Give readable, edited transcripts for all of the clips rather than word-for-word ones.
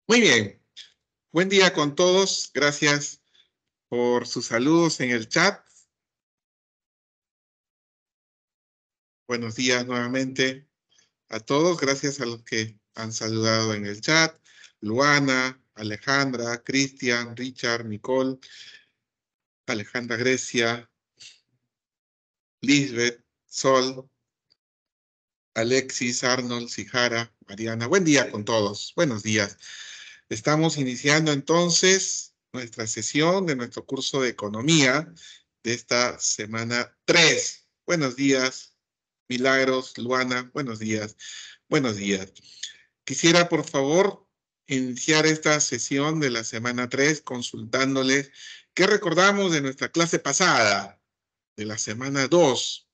Muy bien. Buen día con todos. Gracias por sus saludos en el chat. Buenos días nuevamente a todos. Gracias a los que han saludado en el chat. Luana, Alejandra, Cristian, Richard, Nicole, Alejandra Grecia, Lisbeth, Sol, Alexis, Arnold, Sijara, Mariana. Buen día con todos. Buenos días. Estamos iniciando entonces nuestra sesión de nuestro curso de economía de esta semana 3. Buenos días, Milagros, Luana, buenos días. Buenos días. Quisiera, por favor, iniciar esta sesión de la semana 3 consultándoles qué recordamos de nuestra clase pasada, de la semana 2.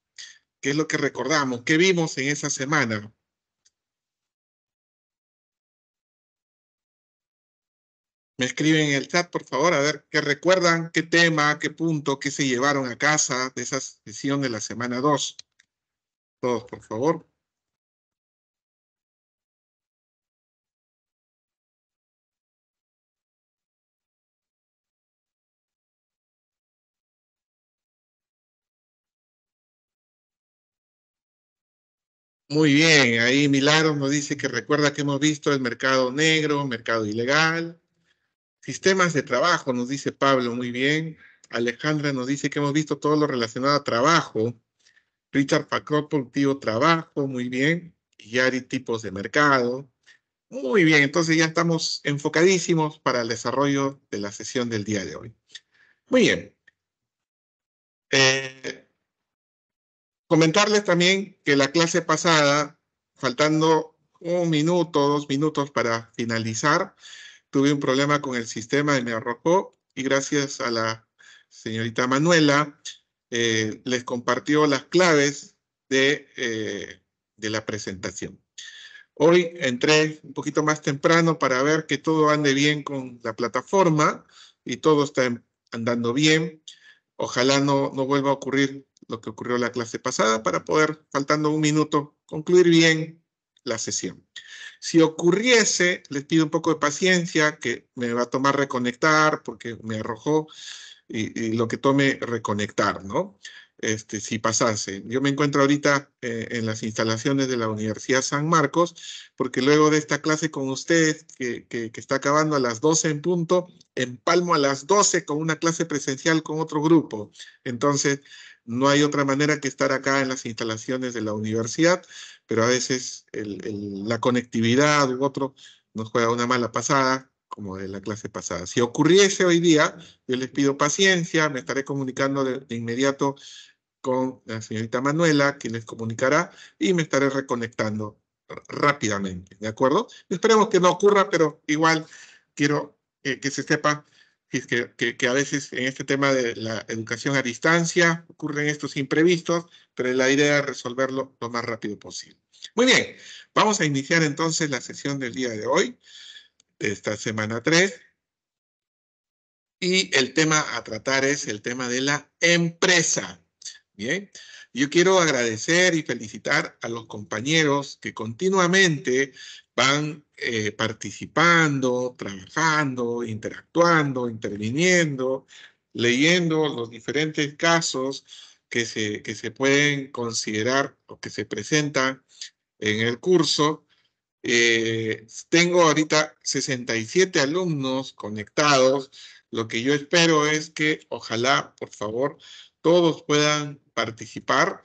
¿Qué es lo que recordamos? ¿Qué vimos en esa semana? Me escriben en el chat, por favor, a ver qué recuerdan, qué tema, qué punto, qué se llevaron a casa de esa sesión de la semana 2. Todos, por favor. Muy bien, ahí Milagros nos dice que recuerda que hemos visto el mercado negro, mercado ilegal, sistemas de trabajo, nos dice Pablo, muy bien. Alejandra nos dice que hemos visto todo lo relacionado a trabajo. Richard Factor, productivo, trabajo, muy bien. Yari, tipos de mercado. Muy bien, entonces ya estamos enfocadísimos para el desarrollo de la sesión del día de hoy. Muy bien. Eh, Comentarles también que la clase pasada, faltando 1 minuto, 2 minutos para finalizar, tuve un problema con el sistema y me arrojó, y gracias a la señorita Manuela, les compartió las claves de la presentación. Hoy entré un poquito más temprano para ver que todo ande bien con la plataforma y todo está andando bien. Ojalá no vuelva a ocurrir lo que ocurrió la clase pasada para poder, faltando 1 minuto, concluir bien la sesión. Si ocurriese, les pido un poco de paciencia, que me va a tomar reconectar porque me arrojó y lo que tome reconectar, ¿no? Si pasase. Yo me encuentro ahorita en las instalaciones de la Universidad San Marcos, porque luego de esta clase con ustedes, que está acabando a las 12 en punto, empalmo a las 12 con una clase presencial con otro grupo. Entonces, no hay otra manera que estar acá en las instalaciones de la universidad, pero a veces la conectividad u otro nos juega una mala pasada, como de la clase pasada. Si ocurriese hoy día, yo les pido paciencia, me estaré comunicando de inmediato con la señorita Manuela, quien les comunicará, y me estaré reconectando rápidamente, ¿de acuerdo? Esperemos que no ocurra, pero igual quiero que se sepa que a veces en este tema de la educación a distancia ocurren estos imprevistos, pero la idea es resolverlo lo más rápido posible. Muy bien, vamos a iniciar entonces la sesión del día de hoy, de esta semana 3. Y el tema a tratar es el tema de la empresa. Bien, yo quiero agradecer y felicitar a los compañeros que continuamente van participando, trabajando, interactuando, interviniendo, leyendo los diferentes casos que se pueden considerar o que se presentan en el curso. Tengo ahorita 67 alumnos conectados. Lo que yo espero es que ojalá, por favor, todos puedan participar.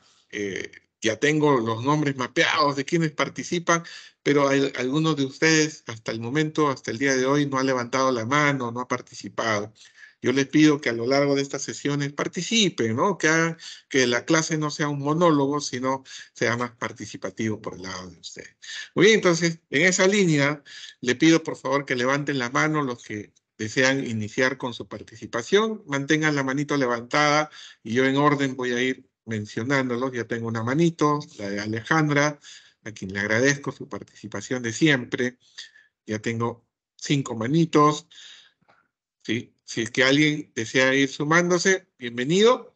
Ya tengo los nombres mapeados de quienes participan, pero algunos de ustedes hasta el momento, hasta el día de hoy, no ha levantado la mano, no ha participado. Yo les pido que a lo largo de estas sesiones participen, ¿no? Que hagan que la clase no sea un monólogo, sino sea más participativo por el lado de ustedes. Muy bien, entonces, en esa línea, le pido por favor que levanten la mano los que desean iniciar con su participación. Mantengan la manito levantada y yo en orden voy a ir mencionándolos. Ya tengo una manito, la de Alejandra, a quien le agradezco su participación de siempre. Ya tengo 5 manitos. ¿Sí? Si es que alguien desea ir sumándose, bienvenido.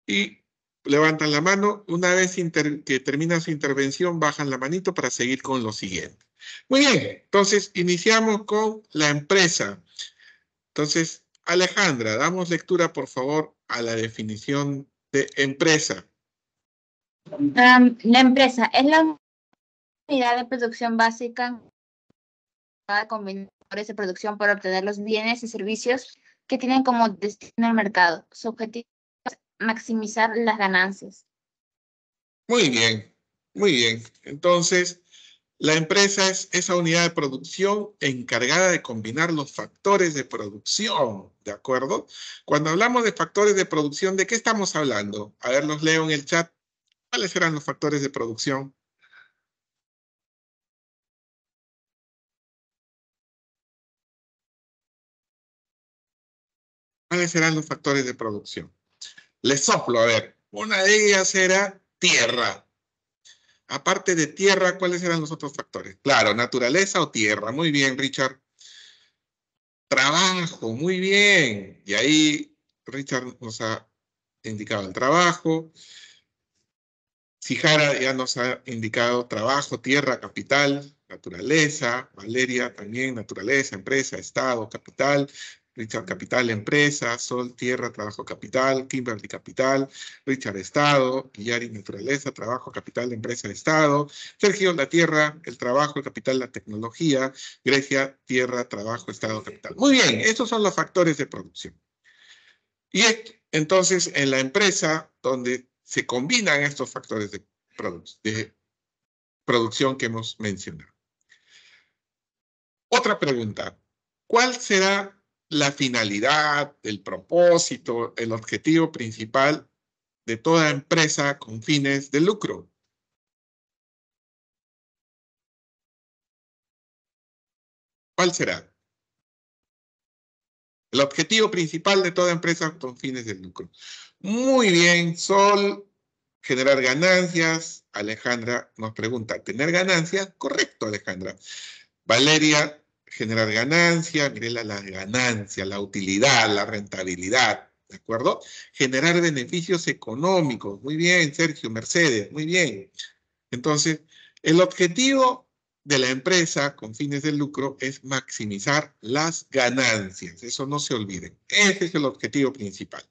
Y levantan la mano. Una vez que termina su intervención, bajan la manito para seguir con lo siguiente. Muy bien, entonces iniciamos con la empresa. Entonces, Alejandra, damos lectura, por favor, a la definición de empresa. La empresa es la unidad de producción básica con vendedores de producción para obtener los bienes y servicios que tienen como destino el mercado. Su objetivo es maximizar las ganancias. Muy bien, muy bien. Entonces, la empresa es esa unidad de producción encargada de combinar los factores de producción, ¿de acuerdo? Cuando hablamos de factores de producción, ¿de qué estamos hablando? A ver, los leo en el chat. ¿Cuáles serán los factores de producción? ¿Cuáles serán los factores de producción? Les soplo, a ver. Una de ellas era tierra. Aparte de tierra, ¿cuáles eran los otros factores? Claro, naturaleza o tierra. Muy bien, Richard. Trabajo, muy bien. Y ahí Richard nos ha indicado el trabajo. Sijara ya nos ha indicado trabajo, tierra, capital, naturaleza. Valeria también, naturaleza, empresa, estado, capital. Richard, capital, empresa. Sol, tierra, trabajo, capital. Kimberly, capital. Richard, estado. Guillari, naturaleza, trabajo, capital, empresa, estado. Sergio, la tierra, el trabajo, el capital, la tecnología. Grecia, tierra, trabajo, estado, capital. Muy bien, estos son los factores de producción. Y entonces en la empresa donde se combinan estos factores de producción que hemos mencionado. Otra pregunta. ¿Cuál será la finalidad, el propósito, el objetivo principal de toda empresa con fines de lucro? ¿Cuál será? El objetivo principal de toda empresa con fines de lucro. Muy bien, Sol. Generar ganancias. Alejandra nos pregunta, ¿tener ganancias? Correcto, Alejandra. Valeria, generar ganancia. Mirela, la ganancia, la utilidad, la rentabilidad. ¿De acuerdo? Generar beneficios económicos. Muy bien, Sergio, Mercedes. Muy bien. Entonces, el objetivo de la empresa con fines de lucro es maximizar las ganancias. Eso no se olviden. Ese es el objetivo principal.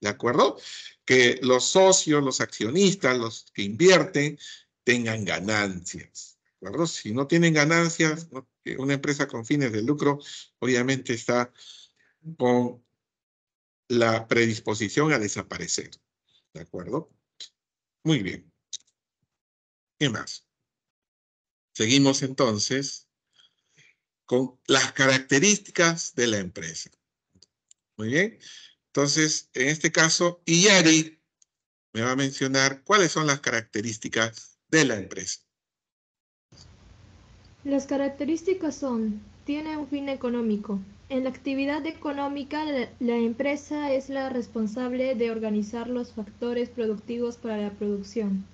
¿De acuerdo? Que los socios, los accionistas, los que invierten, tengan ganancias. ¿De acuerdo? Si no tienen ganancias, una empresa con fines de lucro obviamente está con la predisposición a desaparecer. ¿De acuerdo? Muy bien. ¿Qué más? Seguimos entonces con las características de la empresa. Muy bien. Entonces, en este caso, Iyari me va a mencionar cuáles son las características de la empresa. Las características son: tiene un fin económico. En la actividad económica, la empresa es la responsable de organizar los factores productivos para la producción.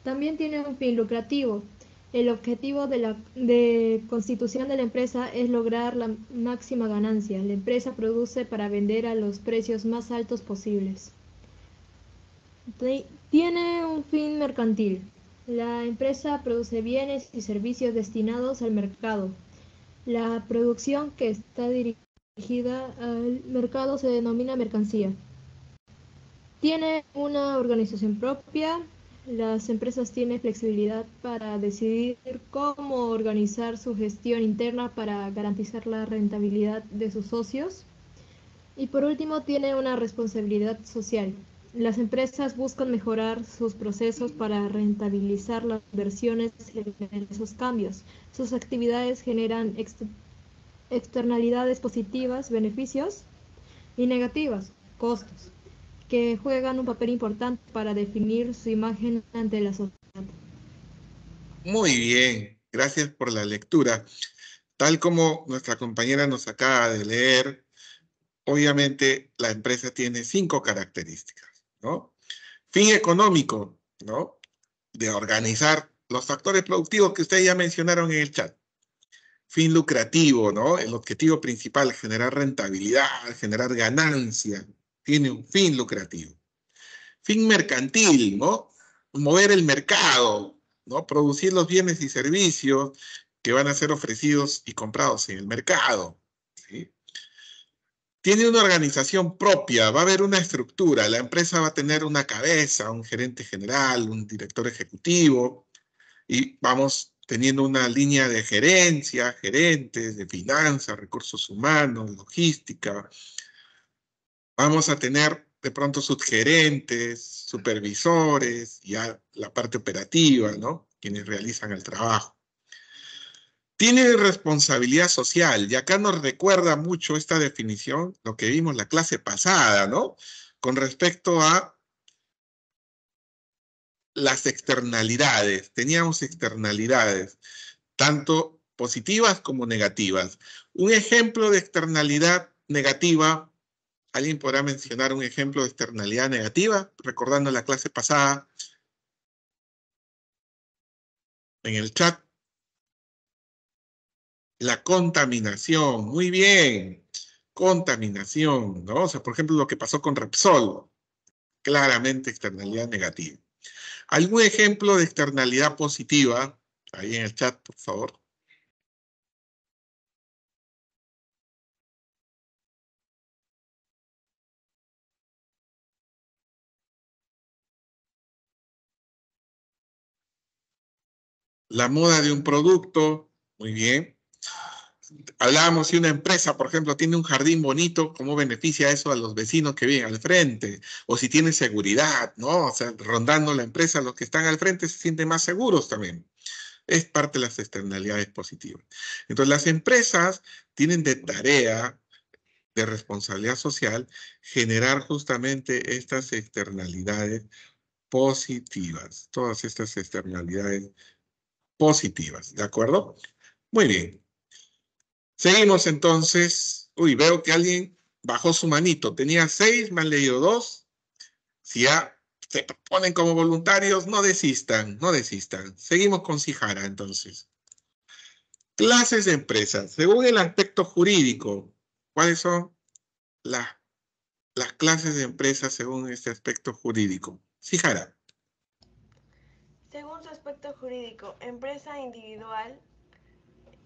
También tiene un fin lucrativo. El objetivo de constitución de la empresa es lograr la máxima ganancia. La empresa produce para vender a los precios más altos posibles. Tiene un fin mercantil. La empresa produce bienes y servicios destinados al mercado. La producción que está dirigida al mercado se denomina mercancía. Tiene una organización propia. Las empresas tienen flexibilidad para decidir cómo organizar su gestión interna para garantizar la rentabilidad de sus socios. Y por último, tiene una responsabilidad social. Las empresas buscan mejorar sus procesos para rentabilizar las inversiones en esos cambios. Sus actividades generan externalidades positivas, beneficios, y negativas, costos, que juegan un papel importante para definir su imagen ante la sociedad. Muy bien, gracias por la lectura. Tal como nuestra compañera nos acaba de leer, obviamente la empresa tiene 5 características, ¿no? Fin económico, ¿no? De organizar los factores productivos que ustedes ya mencionaron en el chat. Fin lucrativo, ¿no? El objetivo principal, generar rentabilidad, generar ganancia. Tiene un fin lucrativo. Fin mercantil, ¿no? Mover el mercado, ¿no? Producir los bienes y servicios que van a ser ofrecidos y comprados en el mercado, ¿sí? Tiene una organización propia, va a haber una estructura, la empresa va a tener una cabeza, un gerente general, un director ejecutivo, y vamos teniendo una línea de gerencia, gerentes, de finanzas, recursos humanos, logística. Vamos a tener de pronto subgerentes, supervisores, ya la parte operativa, ¿no? Quienes realizan el trabajo. Tiene responsabilidad social, y acá nos recuerda mucho esta definición, lo que vimos la clase pasada, ¿no? Con respecto a las externalidades. Teníamos externalidades, tanto positivas como negativas. Un ejemplo de externalidad negativa, ¿alguien podrá mencionar un ejemplo de externalidad negativa? Recordando la clase pasada en el chat. La contaminación, muy bien. Contaminación, ¿no? O sea, por ejemplo, lo que pasó con Repsol, claramente externalidad negativa. ¿Algún ejemplo de externalidad positiva? Ahí en el chat, por favor. La moda de un producto, muy bien. Hablábamos si una empresa, por ejemplo, tiene un jardín bonito, ¿cómo beneficia eso a los vecinos que viven al frente? O si tiene seguridad, ¿no? O sea, rondando la empresa, los que están al frente se sienten más seguros también. Es parte de las externalidades positivas. Entonces, las empresas tienen de tarea, de responsabilidad social, generar justamente estas externalidades positivas. Todas estas externalidades positivas, ¿de acuerdo? Muy bien. Seguimos entonces. Uy, veo que alguien bajó su manito. Tenía 6, me han leído 2. Si ya se ponen como voluntarios, no desistan, no desistan. Seguimos con Sijara entonces. Clases de empresas. Según el aspecto jurídico, ¿cuáles son las clases de empresas según este aspecto jurídico? Sijara. Según su aspecto jurídico, empresa individual.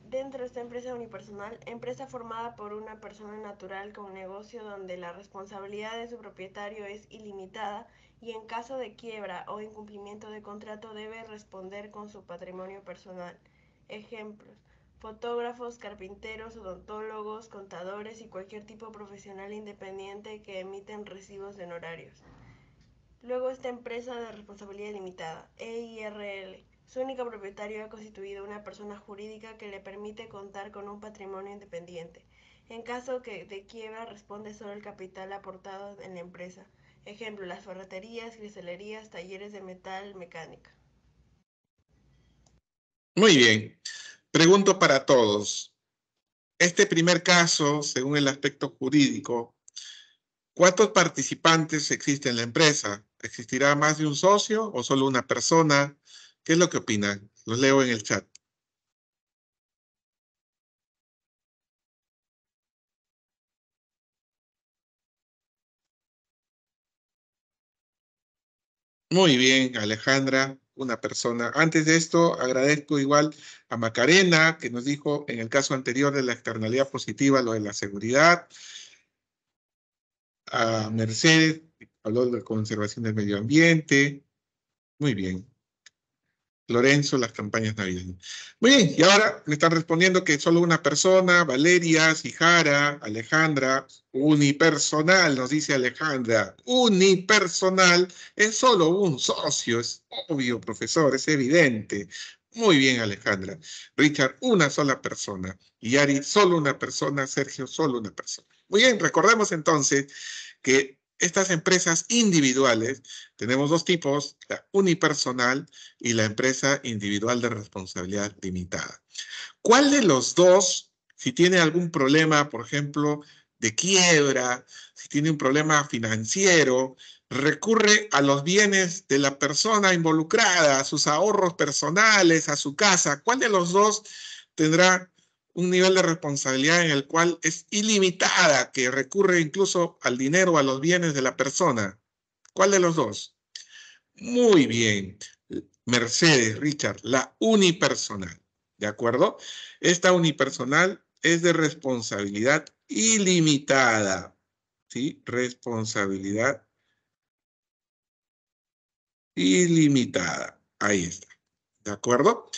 Dentro de esta empresa unipersonal, empresa formada por una persona natural con negocio donde la responsabilidad de su propietario es ilimitada y en caso de quiebra o incumplimiento de contrato debe responder con su patrimonio personal. Ejemplos: fotógrafos, carpinteros, odontólogos, contadores y cualquier tipo profesional independiente que emiten recibos de honorarios. Luego está empresa de responsabilidad limitada, EIRL. Su único propietario ha constituido una persona jurídica que le permite contar con un patrimonio independiente. En caso de quiebra responde solo el capital aportado en la empresa. Ejemplo: las ferreterías, cristalerías, talleres de metal, mecánica. Muy bien. Pregunto para todos. Este primer caso, según el aspecto jurídico, ¿cuántos participantes existen en la empresa? ¿Existirá más de un socio o solo una persona? ¿Qué es lo que opinan? Los leo en el chat. Muy bien, Alejandra, una persona. Antes de esto, agradezco igual a Macarena, que nos dijo en el caso anterior de la externalidad positiva, lo de la seguridad. A Mercedes, habló de la conservación del medio ambiente. Muy bien. Lorenzo, las campañas navideñas. Muy bien, y ahora me están respondiendo que solo una persona, Valeria, Sijara, Alejandra, unipersonal, nos dice Alejandra. Unipersonal es solo un socio, es obvio, profesor, es evidente. Muy bien, Alejandra. Richard, una sola persona. Y Yari, solo una persona. Sergio, solo una persona. Muy bien, recordemos entonces que estas empresas individuales, tenemos dos tipos, la unipersonal y la empresa individual de responsabilidad limitada. ¿Cuál de los dos, si tiene algún problema, por ejemplo, de quiebra, si tiene un problema financiero, recurre a los bienes de la persona involucrada, a sus ahorros personales, a su casa? ¿Cuál de los dos tendrá un nivel de responsabilidad en el cual es ilimitada, que recurre incluso al dinero o a los bienes de la persona? ¿Cuál de los dos? Muy bien. Mercedes, Richard, la unipersonal, ¿de acuerdo? Esta unipersonal es de responsabilidad ilimitada, ¿sí? Responsabilidad ilimitada, ahí está, ¿de acuerdo?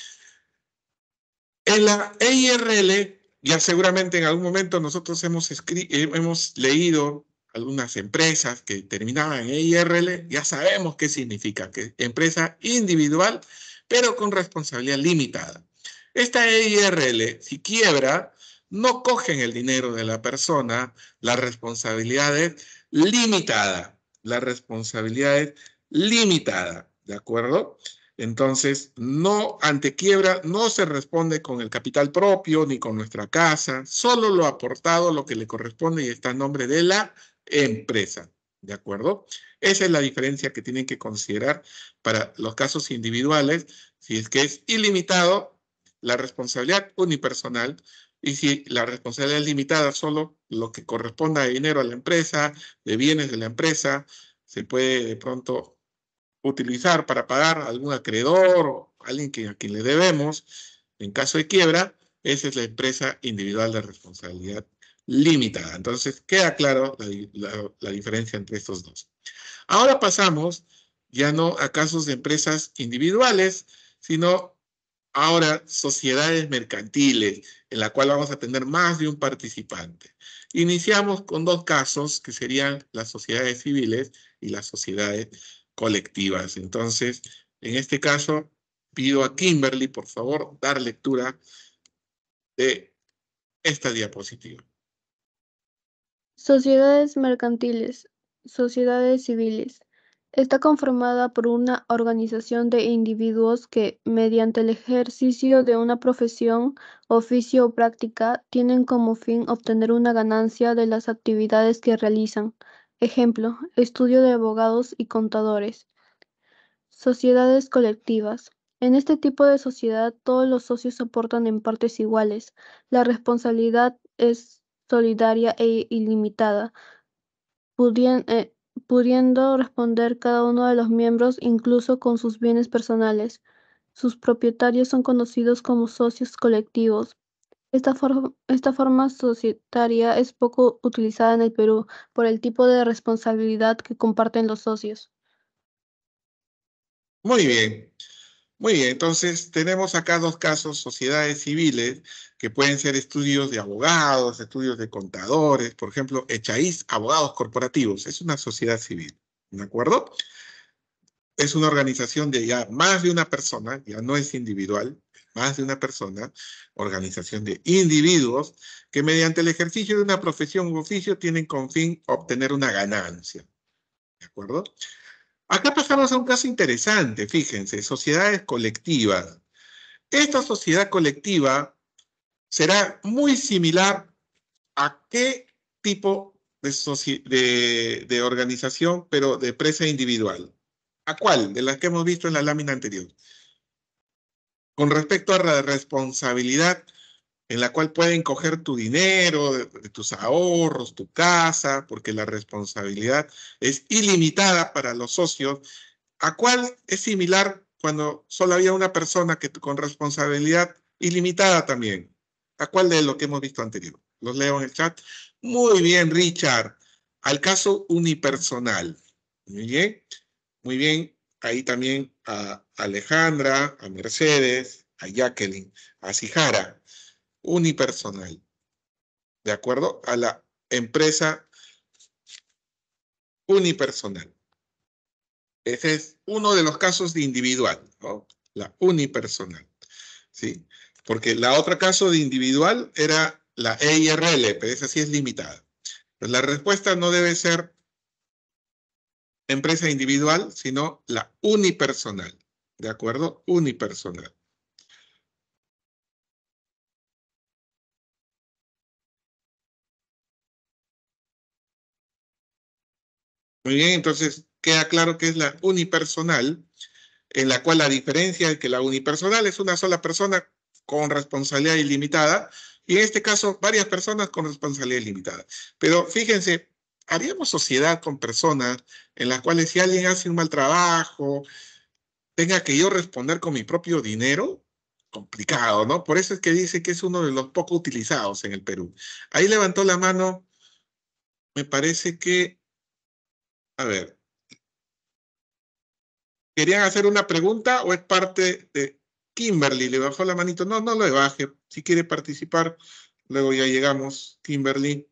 En la EIRL, ya seguramente en algún momento nosotros hemos leído algunas empresas que terminaban en EIRL, ya sabemos qué significa, que empresa individual, pero con responsabilidad limitada. Esta EIRL, si quiebra, no cogen el dinero de la persona, la responsabilidad es limitada. La responsabilidad es limitada, ¿de acuerdo? Entonces, no, ante quiebra, no se responde con el capital propio ni con nuestra casa, solo lo aportado, lo que le corresponde y está en nombre de la empresa. ¿De acuerdo? Esa es la diferencia que tienen que considerar para los casos individuales. Si es que es ilimitado, la responsabilidad unipersonal, y si la responsabilidad es limitada, solo lo que corresponda de dinero a la empresa, de bienes de la empresa, se puede de pronto utilizar para pagar a algún acreedor o alguien a quien le debemos. En caso de quiebra, esa es la empresa individual de responsabilidad limitada. Entonces, queda claro la diferencia entre estos dos. Ahora pasamos ya no a casos de empresas individuales, sino ahora sociedades mercantiles, en la cual vamos a tener más de un participante. Iniciamos con dos casos, que serían las sociedades civiles y las sociedades colectivas. Entonces, en este caso, pido a Kimberly, por favor, dar lectura de esta diapositiva. Sociedades mercantiles, sociedades civiles. Está conformada por una organización de individuos que, mediante el ejercicio de una profesión, oficio o práctica, tienen como fin obtener una ganancia de las actividades que realizan. Ejemplo, estudio de abogados y contadores. Sociedades colectivas. En este tipo de sociedad, todos los socios aportan en partes iguales. La responsabilidad es solidaria e ilimitada, pudiendo responder cada uno de los miembros incluso con sus bienes personales. Sus propietarios son conocidos como socios colectivos. Esta forma societaria es poco utilizada en el Perú por el tipo de responsabilidad que comparten los socios. Muy bien. Muy bien, entonces tenemos acá dos casos, sociedades civiles, que pueden ser estudios de abogados, estudios de contadores, por ejemplo, Echaíz, Abogados Corporativos, es una sociedad civil, ¿de acuerdo? Es una organización de ya más de una persona, ya no es individual, más de una persona, organización de individuos que mediante el ejercicio de una profesión u oficio tienen con fin obtener una ganancia, ¿de acuerdo? Acá pasamos a un caso interesante, fíjense, sociedades colectivas. Esta sociedad colectiva será muy similar a qué tipo de organización, pero de empresa individual. ¿A cuál? De las que hemos visto en la lámina anterior. Con respecto a la responsabilidad en la cual pueden coger tu dinero, de tus ahorros, tu casa, porque la responsabilidad es ilimitada para los socios. ¿A cuál es similar cuando solo había una persona con responsabilidad ilimitada también? ¿A cuál de lo que hemos visto anterior? Los leo en el chat. Muy bien, Richard. Al caso unipersonal. Muy bien. Muy bien. Ahí también a Alejandra, a Mercedes, a Jacqueline, a Sijara. Unipersonal. ¿De acuerdo? A la empresa unipersonal. Ese es uno de los casos de individual, ¿no? La unipersonal, ¿sí? Porque la otra caso de individual era la EIRL, pero esa sí es limitada. Pues la respuesta no debe ser empresa individual, sino la unipersonal, ¿de acuerdo? Unipersonal. Muy bien, entonces queda claro que es la unipersonal, en la cual la diferencia es que la unipersonal es una sola persona con responsabilidad ilimitada, y en este caso varias personas con responsabilidad ilimitada. Pero fíjense, haríamos sociedad con personas en las cuales si alguien hace un mal trabajo, tenga que yo responder con mi propio dinero, complicado, ¿no? Por eso es que dice que es uno de los poco utilizados en el Perú. Ahí levantó la mano, me parece que, a ver, ¿querían hacer una pregunta o es parte de Kimberly? Le bajó la manito. No, no le baje. Si quiere participar, luego ya llegamos, Kimberly.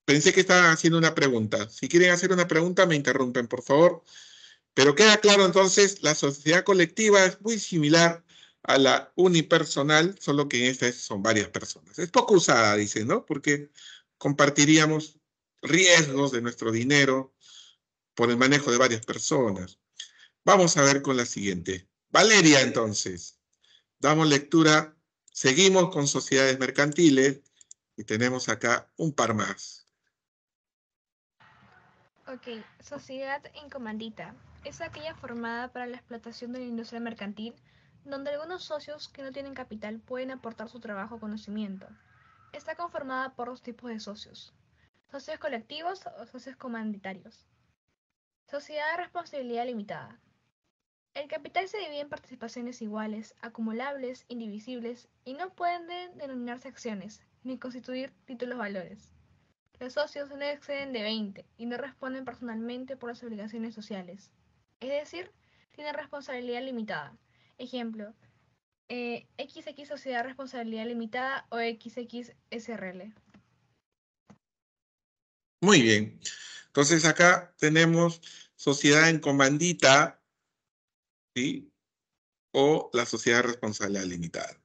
Pensé que estaban haciendo una pregunta. Si quieren hacer una pregunta, me interrumpen, por favor. Pero queda claro entonces, la sociedad colectiva es muy similar a la unipersonal, solo que en esta son varias personas. Es poco usada, dice, ¿no? Porque compartiríamos riesgos de nuestro dinero por el manejo de varias personas. Vamos a ver con la siguiente. Valeria, entonces. Damos lectura. Seguimos con sociedades mercantiles y tenemos acá un par más. Ok, sociedad en comandita. Es aquella formada para la explotación de la industria mercantil, donde algunos socios que no tienen capital pueden aportar su trabajo o conocimiento. Está conformada por dos tipos de socios: socios colectivos o socios comanditarios. Sociedad de responsabilidad limitada. El capital se divide en participaciones iguales, acumulables, indivisibles, y no pueden denominarse acciones, ni constituir títulos valores. Los socios no exceden de 20 y no responden personalmente por las obligaciones sociales. Es decir, tienen responsabilidad limitada. Ejemplo, XX Sociedad de Responsabilidad Limitada o XX SRL. Muy bien. Entonces acá tenemos sociedad en comandita, ¿sí? O la sociedad de responsabilidad limitada.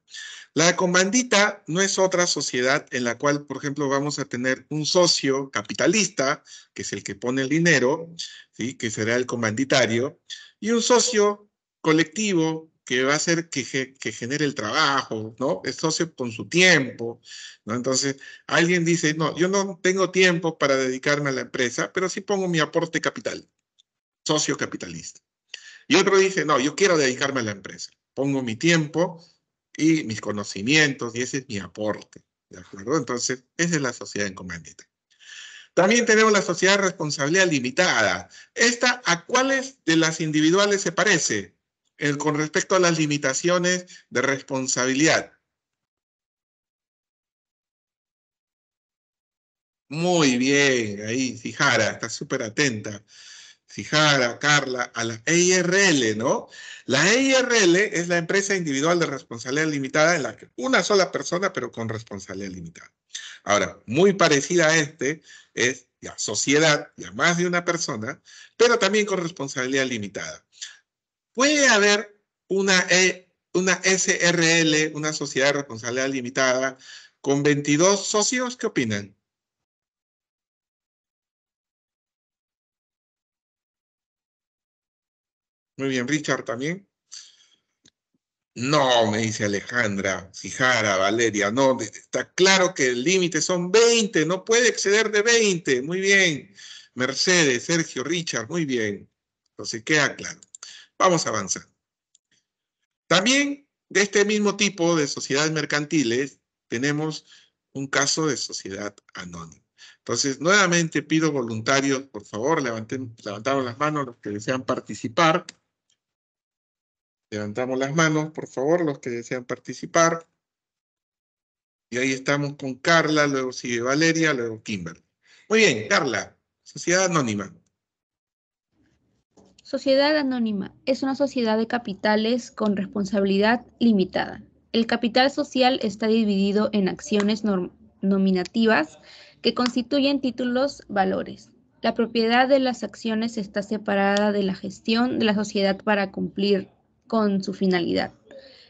La comandita no es otra sociedad en la cual, por ejemplo, vamos a tener un socio capitalista, que es el que pone el dinero, ¿sí? Que será el comanditario, y un socio colectivo que va a hacer que genere el trabajo, ¿no? Es socio con su tiempo, ¿no? Entonces, alguien dice, no, yo no tengo tiempo para dedicarme a la empresa, pero sí pongo mi aporte capital, socio capitalista. Y otro dice, no, yo quiero dedicarme a la empresa, pongo mi tiempo y mis conocimientos, y ese es mi aporte, ¿de acuerdo? Entonces, esa es la sociedad en comandita. También tenemos la sociedad de responsabilidad limitada. ¿Esta a cuáles de las individuales se parece con respecto a las limitaciones de responsabilidad? Muy bien, ahí, Sijara, está súper atenta. Sijara, Carla, a la EIRL, ¿no? La EIRL es la empresa individual de responsabilidad limitada en la que una sola persona, pero con responsabilidad limitada. Ahora, muy parecida a es la sociedad, ya más de una persona, pero también con responsabilidad limitada. ¿Puede haber una SRL, una sociedad de responsabilidad limitada, con 22 socios? ¿Qué opinan? Muy bien, Richard también. No, me dice Alejandra, Sijara, Valeria, no, está claro que el límite son 20, no puede exceder de 20. Muy bien. Mercedes, Sergio, Richard, muy bien. Entonces queda claro. Vamos a avanzar. También de este mismo tipo de sociedades mercantiles tenemos un caso de sociedad anónima. Entonces, nuevamente pido voluntarios, por favor, levantamos las manos los que desean participar. Levantamos las manos, por favor, los que desean participar. Y ahí estamos con Carla, luego sigue Valeria, luego Kimberly. Muy bien, Carla, sociedad anónima. Sociedad anónima es una sociedad de capitales con responsabilidad limitada. El capital social está dividido en acciones nominativas que constituyen títulos valores. La propiedad de las acciones está separada de la gestión de la sociedad para cumplir con su finalidad.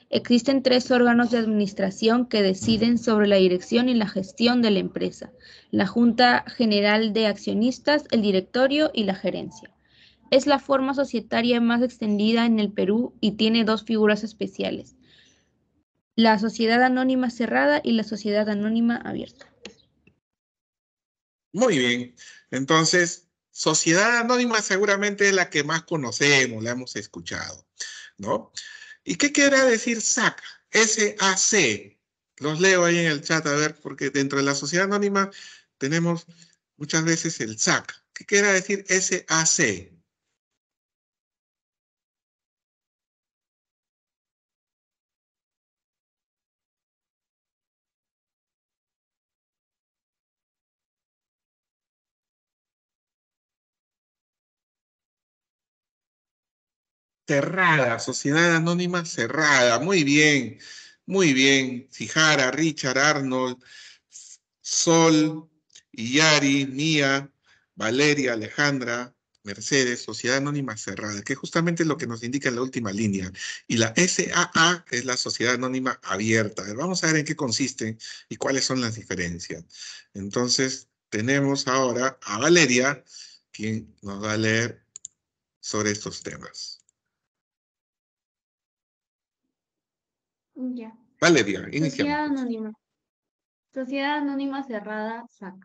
Existen 3 órganos de administración que deciden sobre la dirección y la gestión de la empresa: la Junta General de Accionistas, el Directorio y la Gerencia. Es la forma societaria más extendida en el Perú y tiene 2 figuras especiales: la sociedad anónima cerrada y la sociedad anónima abierta. Muy bien. Entonces, sociedad anónima seguramente es la que más conocemos, la hemos escuchado, ¿no? ¿Y qué quiere decir SAC? S-A-C. Los leo ahí en el chat, a ver, porque dentro de la sociedad anónima tenemos muchas veces el SAC. ¿Qué quiere decir S-A-C? cerrada, sociedad anónima cerrada. Muy bien, muy bien. Sijara, Richard, Arnold, Sol, Iyari, Mía, Valeria, Alejandra, Mercedes, sociedad anónima cerrada, que justamente es lo que nos indica en la última línea. Y la SAA es la sociedad anónima abierta. Vamos a ver en qué consisten y cuáles son las diferencias. Entonces, tenemos ahora a Valeria, quien nos va a leer sobre estos temas. Ya. Valeria, Sociedad iniciamos. anónima. Sociedad anónima cerrada, SAC.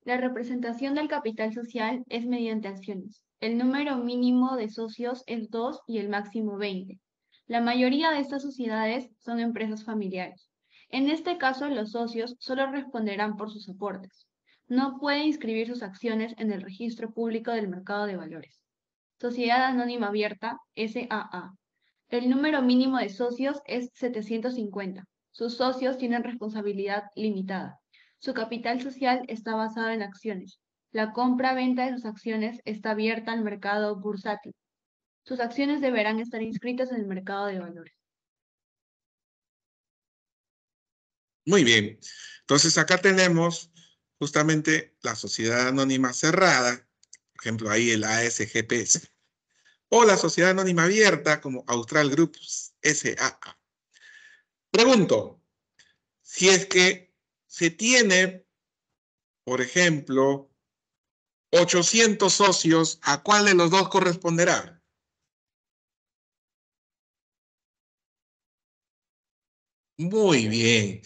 La representación del capital social es mediante acciones. El número mínimo de socios es 2 y el máximo 20. La mayoría de estas sociedades son empresas familiares. En este caso, los socios solo responderán por sus aportes. No pueden inscribir sus acciones en el registro público del mercado de valores. Sociedad anónima abierta, SAA. El número mínimo de socios es 750. Sus socios tienen responsabilidad limitada. Su capital social está basado en acciones. La compra-venta de sus acciones está abierta al mercado bursátil. Sus acciones deberán estar inscritas en el mercado de valores. Muy bien. Entonces acá tenemos justamente la sociedad anónima cerrada, por ejemplo ahí el ASGPS, o la sociedad anónima abierta como Austral Group SAA. Pregunto, si es que se tiene, por ejemplo, 800 socios, ¿a cuál de los dos corresponderá? Muy bien.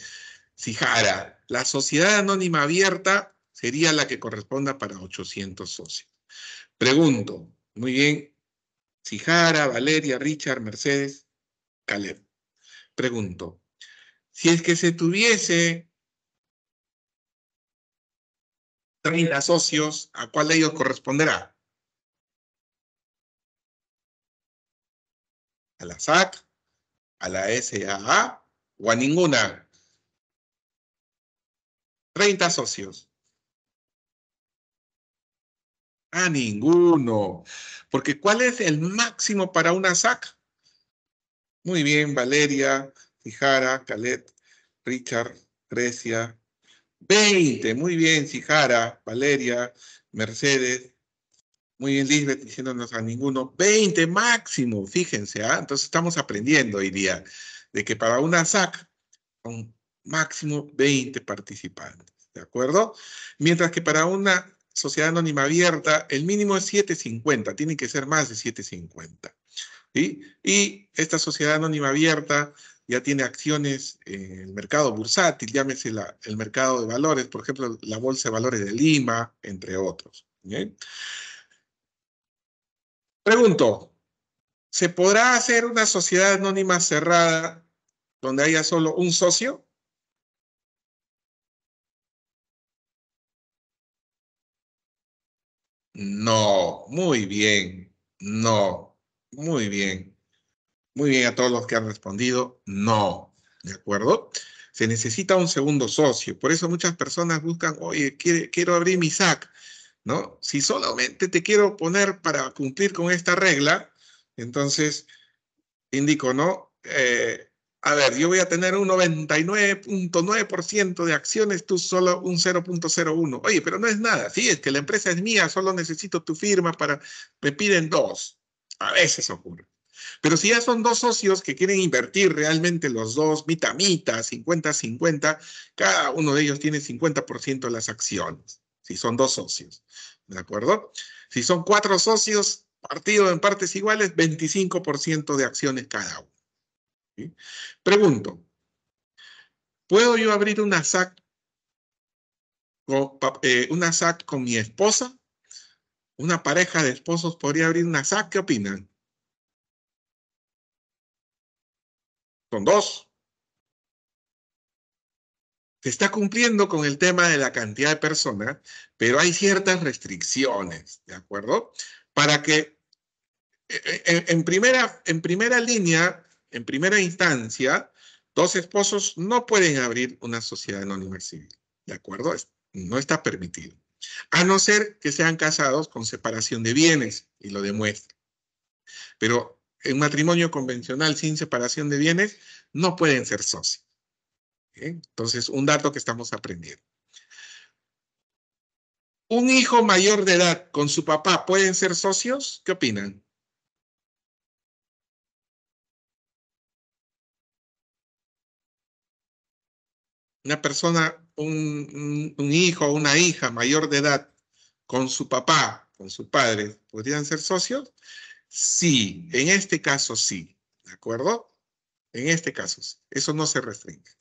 Sijara, la sociedad anónima abierta sería la que corresponda para 800 socios. Pregunto, muy bien, Sijara, Valeria, Richard, Mercedes, Caleb. Pregunto, si es que se tuviese 30 socios, ¿a cuál de ellos corresponderá? ¿A la SAC, a la SAA o a ninguna? 30 socios. A ninguno. Porque ¿cuál es el máximo para una SAC? Muy bien, Valeria, Sijara, Caleb, Richard, Grecia. 20, muy bien, Sijara, Valeria, Mercedes. Muy bien, Lisbeth, diciéndonos a ninguno. 20 máximo, fíjense, ¿ah? Entonces estamos aprendiendo hoy día de que para una SAC son máximo 20 participantes, ¿de acuerdo? Mientras que para una sociedad anónima abierta, el mínimo es 750, tiene que ser más de 750. ¿Sí? Y esta sociedad anónima abierta ya tiene acciones en el mercado bursátil, llámese el mercado de valores, por ejemplo, la Bolsa de Valores de Lima, entre otros. ¿Bien? Pregunto, ¿se podrá hacer una sociedad anónima cerrada donde haya solo un socio? No, muy bien, no, muy bien. Muy bien a todos los que han respondido, no, ¿de acuerdo? Se necesita un segundo socio, por eso muchas personas buscan, oye, quiero abrir mi SAC, ¿no? Si solamente te quiero poner para cumplir con esta regla, entonces indico, ¿no? A ver, yo voy a tener un 99.9% de acciones, tú solo un 0.01. Oye, pero no es nada. Sí, es que la empresa es mía, solo necesito tu firma para... Me piden 2. A veces ocurre. Pero si ya son dos socios que quieren invertir realmente los dos, mitad, mitad, 50-50, cada uno de ellos tiene 50% de las acciones. Si son dos socios. ¿De acuerdo? Si son 4 socios, partido en partes iguales, 25% de acciones cada uno. ¿Sí? Pregunto, ¿puedo yo abrir una SAC con mi esposa? ¿Una pareja de esposos podría abrir una SAC? ¿Qué opinan? Son 2. Se está cumpliendo con el tema de la cantidad de personas, pero hay ciertas restricciones, ¿de acuerdo? Para que en primera línea, en primera instancia, 2 esposos no pueden abrir una sociedad anónima civil, ¿de acuerdo? No está permitido. A no ser que sean casados con separación de bienes y lo demuestren. Pero en matrimonio convencional sin separación de bienes, no pueden ser socios. ¿Bien? Entonces, un dato que estamos aprendiendo. ¿Un hijo mayor de edad con su papá pueden ser socios? ¿Qué opinan? Una persona, un hijo o una hija mayor de edad con su papá, con su padre, ¿podrían ser socios? Sí, en este caso sí, ¿de acuerdo? En este caso sí, eso no se restringe.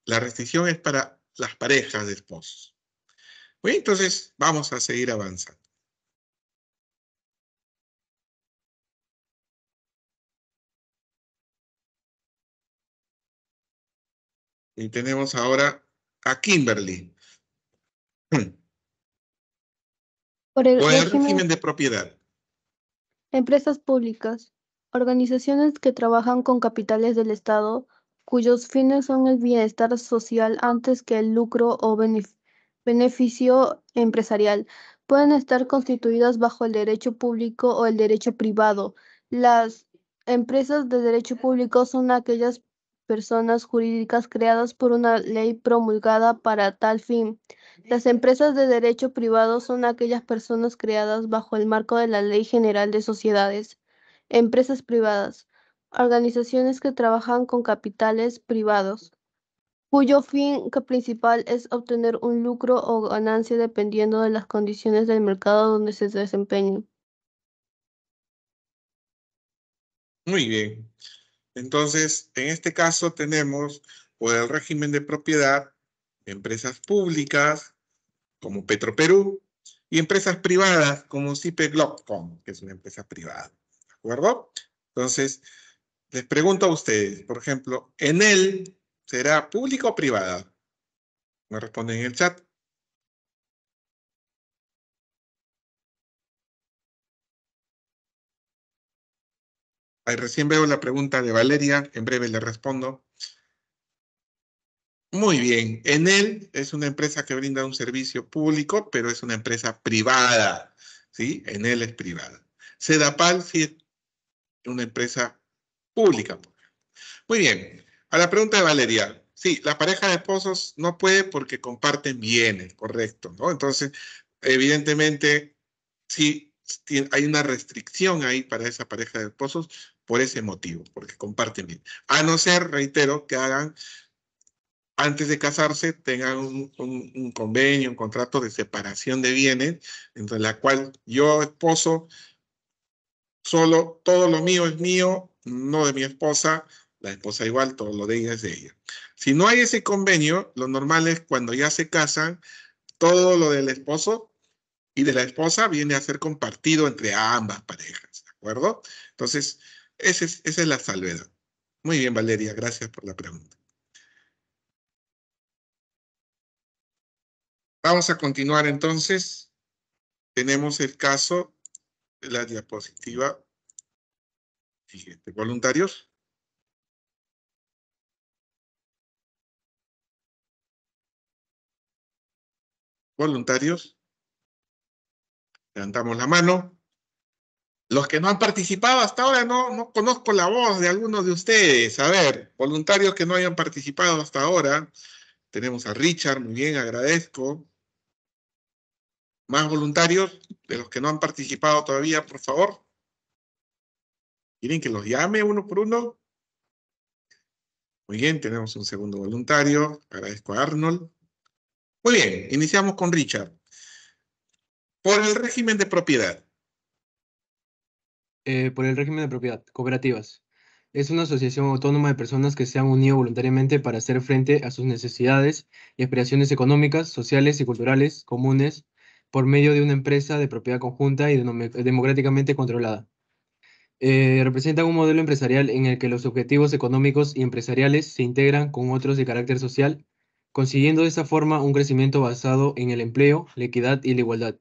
La restricción es para las parejas de esposos. Bien, entonces vamos a seguir avanzando. Y tenemos ahora a Kimberly. Por el Con el régimen, régimen de propiedad. empresas públicas, organizaciones que trabajan con capitales del Estado, cuyos fines son el bienestar social antes que el lucro o beneficio empresarial, pueden estar constituidas bajo el derecho público o el derecho privado. Las empresas de derecho público son aquellas personas jurídicas creadas por una ley promulgada para tal fin. Las empresas de derecho privado son aquellas personas creadas bajo el marco de la Ley General de Sociedades. Empresas privadas, organizaciones que trabajan con capitales privados, cuyo fin principal es obtener un lucro o ganancia dependiendo de las condiciones del mercado donde se desempeñen. Muy bien. Entonces, en este caso tenemos por el régimen de propiedad empresas públicas como Petroperú y empresas privadas como Cipe Globcom, que es una empresa privada. ¿De acuerdo? Entonces, les pregunto a ustedes, por ejemplo, ¿Enel será pública o privada? Me responden en el chat. Ahí recién veo la pregunta de Valeria, en breve le respondo. Muy bien, Enel es una empresa que brinda un servicio público, pero es una empresa privada, ¿sí? Enel es privada. Sedapal sí es una empresa pública. Muy bien, a la pregunta de Valeria. Sí, la pareja de esposos no puede porque comparten bienes, correcto, ¿no? Entonces, evidentemente, sí hay una restricción ahí para esa pareja de esposos por ese motivo, porque comparten bienes. A no ser, reitero, que hagan antes de casarse tengan un convenio, un contrato de separación de bienes, entre la cual yo, esposo, solo todo lo mío es mío, no de mi esposa, la esposa igual, todo lo de ella es de ella. Si no hay ese convenio, lo normal es cuando ya se casan, todo lo del esposo y de la esposa viene a ser compartido entre ambas parejas, ¿de acuerdo? Entonces, esa es la salvedad. Muy bien, Valeria, gracias por la pregunta. Vamos a continuar entonces. Tenemos el caso de la diapositiva siguiente. ¿Voluntarios? ¿Voluntarios? Levantamos la mano. Los que no han participado hasta ahora, no conozco la voz de algunos de ustedes. A ver, voluntarios que no hayan participado hasta ahora. Tenemos a Richard, muy bien, agradezco. ¿Más voluntarios de los que no han participado todavía, por favor? ¿Quieren que los llame uno por uno? Muy bien, tenemos un segundo voluntario. Agradezco a Arnold. Muy bien, iniciamos con Richard. Por el régimen de propiedad. Por el régimen de propiedad, cooperativas. Es una asociación autónoma de personas que se han unido voluntariamente para hacer frente a sus necesidades y aspiraciones económicas, sociales y culturales comunes por medio de una empresa de propiedad conjunta y democráticamente controlada. Representan un modelo empresarial en el que los objetivos económicos y empresariales se integran con otros de carácter social, consiguiendo de esa forma un crecimiento basado en el empleo, la equidad y la igualdad.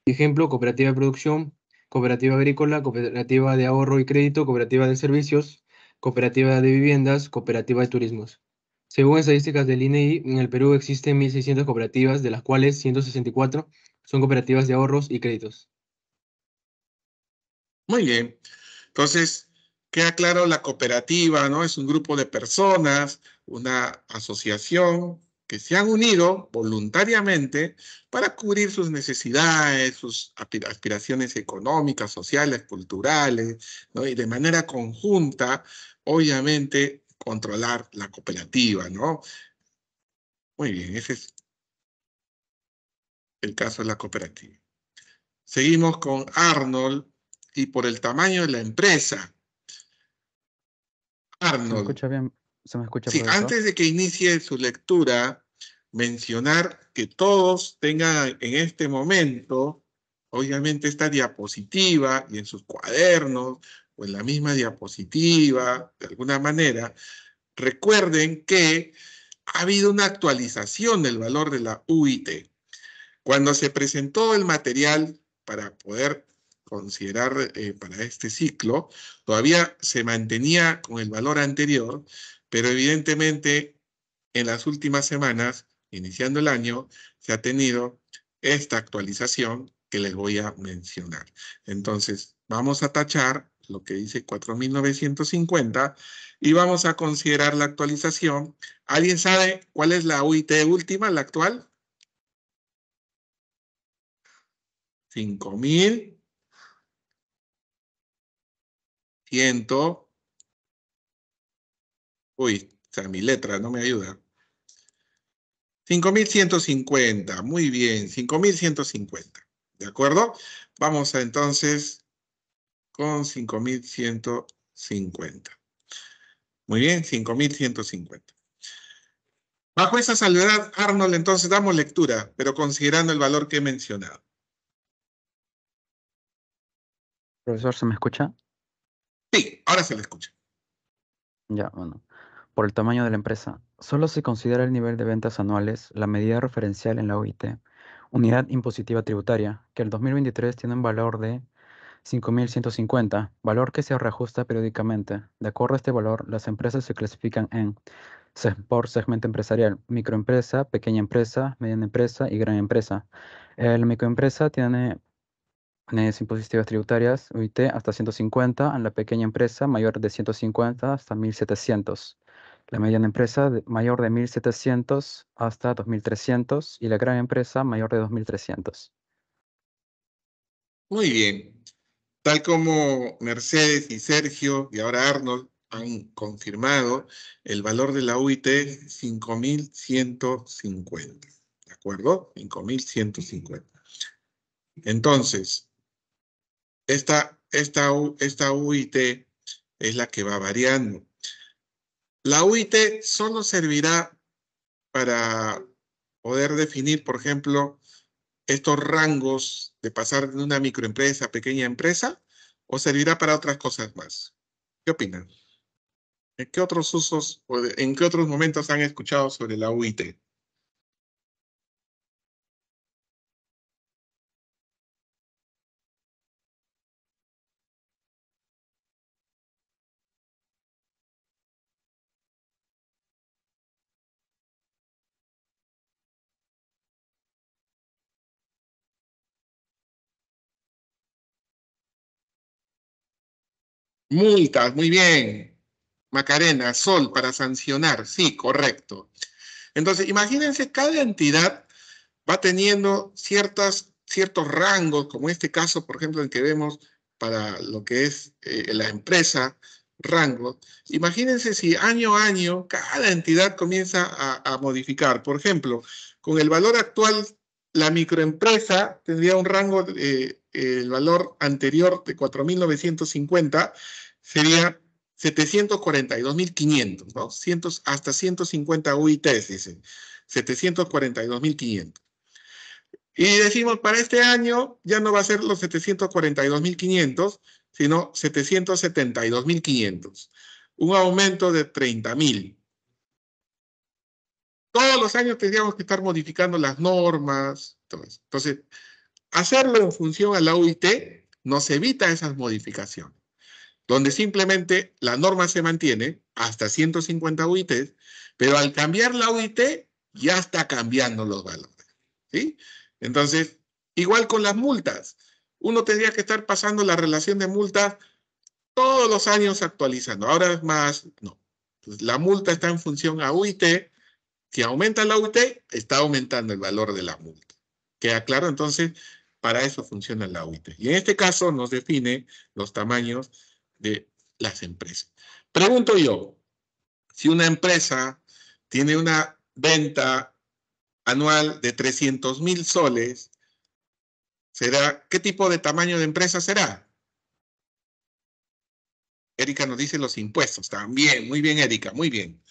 Ejemplo, cooperativa de producción, cooperativa agrícola, cooperativa de ahorro y crédito, cooperativa de servicios, cooperativa de viviendas, cooperativa de turismos. Según estadísticas del INEI, en el Perú existen 1.600 cooperativas, de las cuales 164 son cooperativas de ahorros y créditos. Muy bien. Entonces, Queda claro, la cooperativa, ¿no? Es un grupo de personas, una asociación que se han unido voluntariamente para cubrir sus necesidades, sus aspiraciones económicas, sociales, culturales, ¿no? Y de manera conjunta, obviamente, controlar la cooperativa, ¿no? Muy bien, ese es el caso de la cooperativa. Seguimos con Arnold y por el tamaño de la empresa. ¿Se me Arnold. escucha bien? ¿Se me escucha, Sí, profesor? antes de que inicie su lectura, mencionar que todos tengan en este momento, obviamente, esta diapositiva y en sus cuadernos o en la misma diapositiva, de alguna manera, recuerden que ha habido una actualización del valor de la UIT. Cuando se presentó el material para poder considerar para este ciclo, todavía se mantenía con el valor anterior, pero evidentemente en las últimas semanas, iniciando el año, se ha tenido esta actualización que les voy a mencionar. Entonces, vamos a tachar lo que dice 4.950 y vamos a considerar la actualización. ¿Alguien sabe cuál es la UIT última, la actual? 5.100. Uy, o sea, mi letra no me ayuda. 5.150, muy bien, 5.150, ¿de acuerdo? Vamos a entonces con 5.150. Muy bien, 5.150. Bajo esa salvedad, Arnold, entonces damos lectura, pero considerando el valor que he mencionado. Profesor, ¿se me escucha? Sí, ahora se le escucha. Ya, bueno. Por el tamaño de la empresa, solo se considera el nivel de ventas anuales, la medida referencial en la UIT, unidad impositiva tributaria, que el 2023 tiene un valor de 5.150, valor que se reajusta periódicamente. De acuerdo a este valor, las empresas se clasifican por segmento empresarial: microempresa, pequeña empresa, mediana empresa y gran empresa. La microempresa tiene unidades impositivas tributarias, UIT, hasta 150, en la pequeña empresa mayor de 150 hasta 1.700. La mediana empresa mayor de 1.700 hasta 2.300 y la gran empresa mayor de 2.300. Muy bien. Tal como Mercedes y Sergio y ahora Arnold han confirmado, el valor de la UIT es 5.150. ¿De acuerdo? 5.150. Entonces, esta UIT es la que va variando. La UIT solo servirá para poder definir, por ejemplo, estos rangos de pasar de una microempresa a pequeña empresa, o servirá para otras cosas más. ¿Qué opinan? ¿En qué otros usos o en qué otros momentos han escuchado sobre la UIT? Multas, muy bien. Macarena, Sol, para sancionar. Sí, correcto. Entonces, imagínense, cada entidad va teniendo ciertos rangos, como este caso, por ejemplo, en que vemos para lo que es la empresa, rangos. Imagínense si año a año cada entidad comienza a modificar. Por ejemplo, con el valor actual, la microempresa tendría un rango, el valor anterior de 4.950 sería 742.500, ¿no? Hasta 150 UITs, dicen. 742.500. Y decimos, para este año ya no va a ser los 742.500, sino 772.500. Un aumento de 30.000. Todos los años tendríamos que estar modificando las normas. Entonces, hacerlo en función a la UIT nos evita esas modificaciones, donde simplemente la norma se mantiene hasta 150 UITs, pero al cambiar la UIT ya está cambiando los valores, ¿sí? Entonces, igual con las multas. Uno tendría que estar pasando la relación de multas todos los años actualizando. Ahora es más, no. Pues la multa está en función a UIT. Si aumenta la UIT, está aumentando el valor de la multa. ¿Queda claro? Entonces, para eso funciona la UIT. Y en este caso nos define los tamaños de las empresas. Pregunto yo, si una empresa tiene una venta anual de 300.000 soles, ¿qué tipo de tamaño de empresa será? Erika nos dice los impuestos. También, muy bien, Erika, muy bien.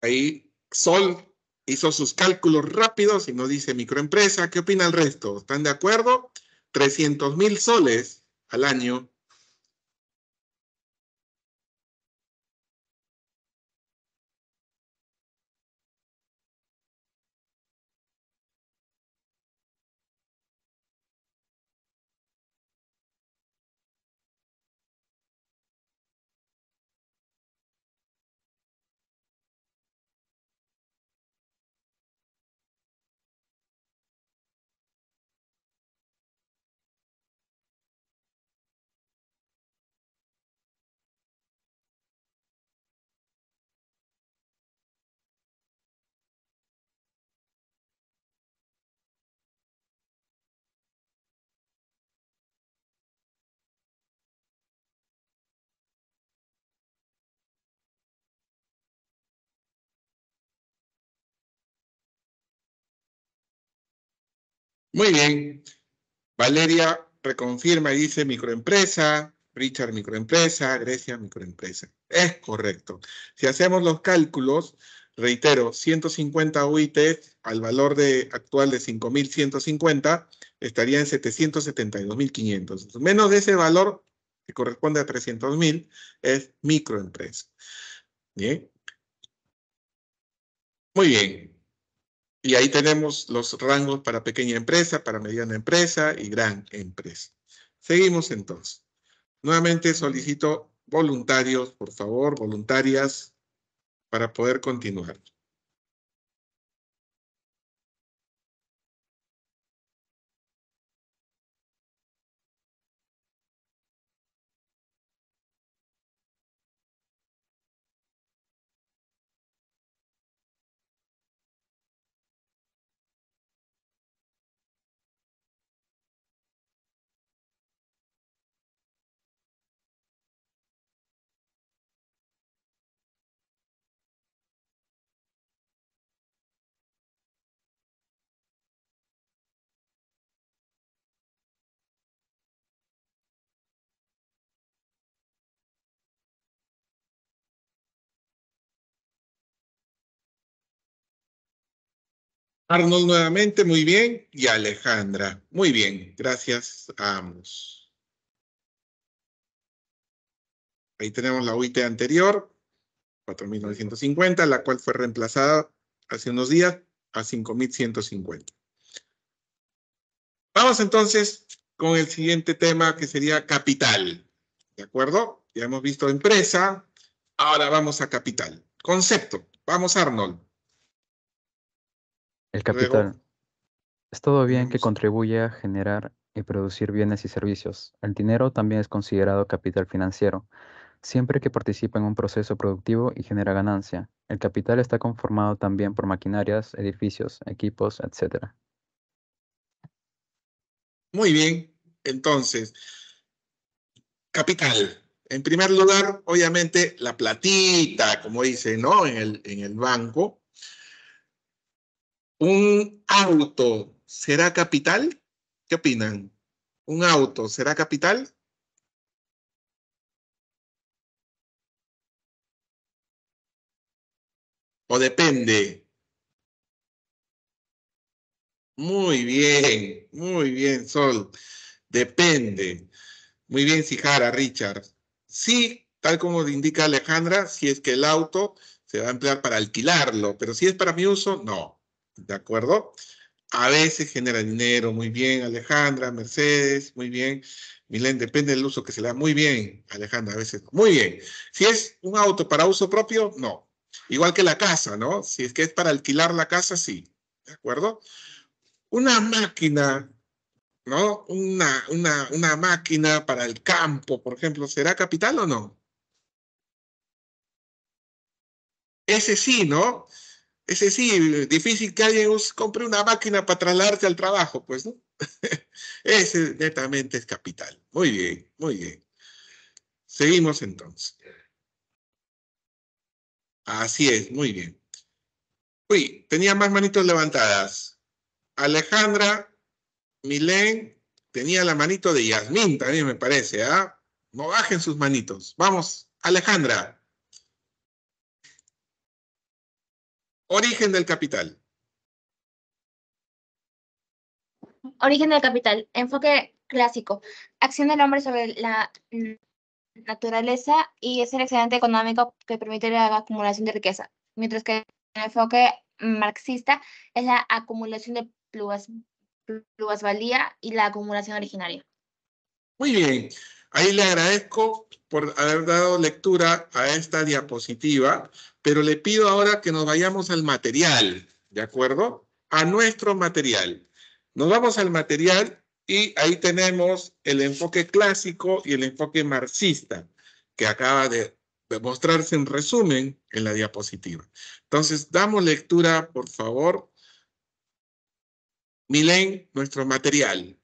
Ahí Sol hizo sus cálculos rápidos y nos dice microempresa. ¿Qué opina el resto? ¿Están de acuerdo? 300.000 soles al año. Muy bien. Valeria reconfirma y dice microempresa. Richard microempresa. Grecia microempresa. Es correcto. Si hacemos los cálculos, reitero, 150 UIT al valor actual de 5.150 estaría en 772.500. Menos de ese valor, que corresponde a 300.000, es microempresa. Bien. Muy bien. Y ahí tenemos los rangos para pequeña empresa, para mediana empresa y gran empresa. Seguimos entonces. Nuevamente solicito voluntarios, por favor, voluntarias, para poder continuar. Arnold nuevamente, muy bien. Y Alejandra, muy bien. Gracias a ambos. Ahí tenemos la UIT anterior, 4.950, la cual fue reemplazada hace unos días a 5.150. Vamos entonces con el siguiente tema que sería capital. ¿De acuerdo? Ya hemos visto empresa, ahora vamos a capital. Concepto. Vamos, Arnold. El Luego, capital es todo bien que tenemos contribuye a generar y producir bienes y servicios. El dinero también es considerado capital financiero, siempre que participa en un proceso productivo y genera ganancia. El capital está conformado también por maquinarias, edificios, equipos, etc. muy bien. Entonces, capital. En primer lugar, obviamente, la platita, como dice, ¿no? En el banco. ¿Un auto será capital? ¿Qué opinan? ¿Un auto será capital? ¿O depende? Muy bien, Sol. Depende. Muy bien, Sijara, Richard. Sí, tal como indica Alejandra, si es que el auto se va a emplear para alquilarlo, pero si es para mi uso, no. ¿De acuerdo? A veces genera dinero, muy bien, Alejandra, Mercedes, muy bien. Milén, depende del uso que se le da. Muy bien, Alejandra, a veces. Muy bien. Si es un auto para uso propio, no. Igual que la casa, ¿no? Si es que es para alquilar la casa, sí. ¿De acuerdo? Una máquina, ¿no? Una máquina para el campo, por ejemplo, ¿será capital o no? Ese sí, ¿no? Ese sí, difícil que alguien compre una máquina para trasladarse al trabajo, pues, ¿no? Ese netamente es capital. Muy bien, muy bien. Seguimos entonces. Así es, muy bien. Uy, tenía más manitos levantadas. Alejandra, Milén, tenía la manito de Yasmín también me parece, ¿ah? No bajen sus manitos. Vamos, Alejandra. Origen del capital. Origen del capital. Enfoque clásico. Acción del hombre sobre la naturaleza y es el excedente económico que permite la acumulación de riqueza. Mientras que el enfoque marxista es la acumulación de plusvalía y la acumulación originaria. Muy bien. Ahí le agradezco por haber dado lectura a esta diapositiva, pero le pido ahora que nos vayamos al material, ¿de acuerdo? A nuestro material. Nos vamos al material y ahí tenemos el enfoque clásico y el enfoque marxista, que acaba de mostrarse en resumen en la diapositiva. Entonces, damos lectura, por favor. Milén, nuestro material.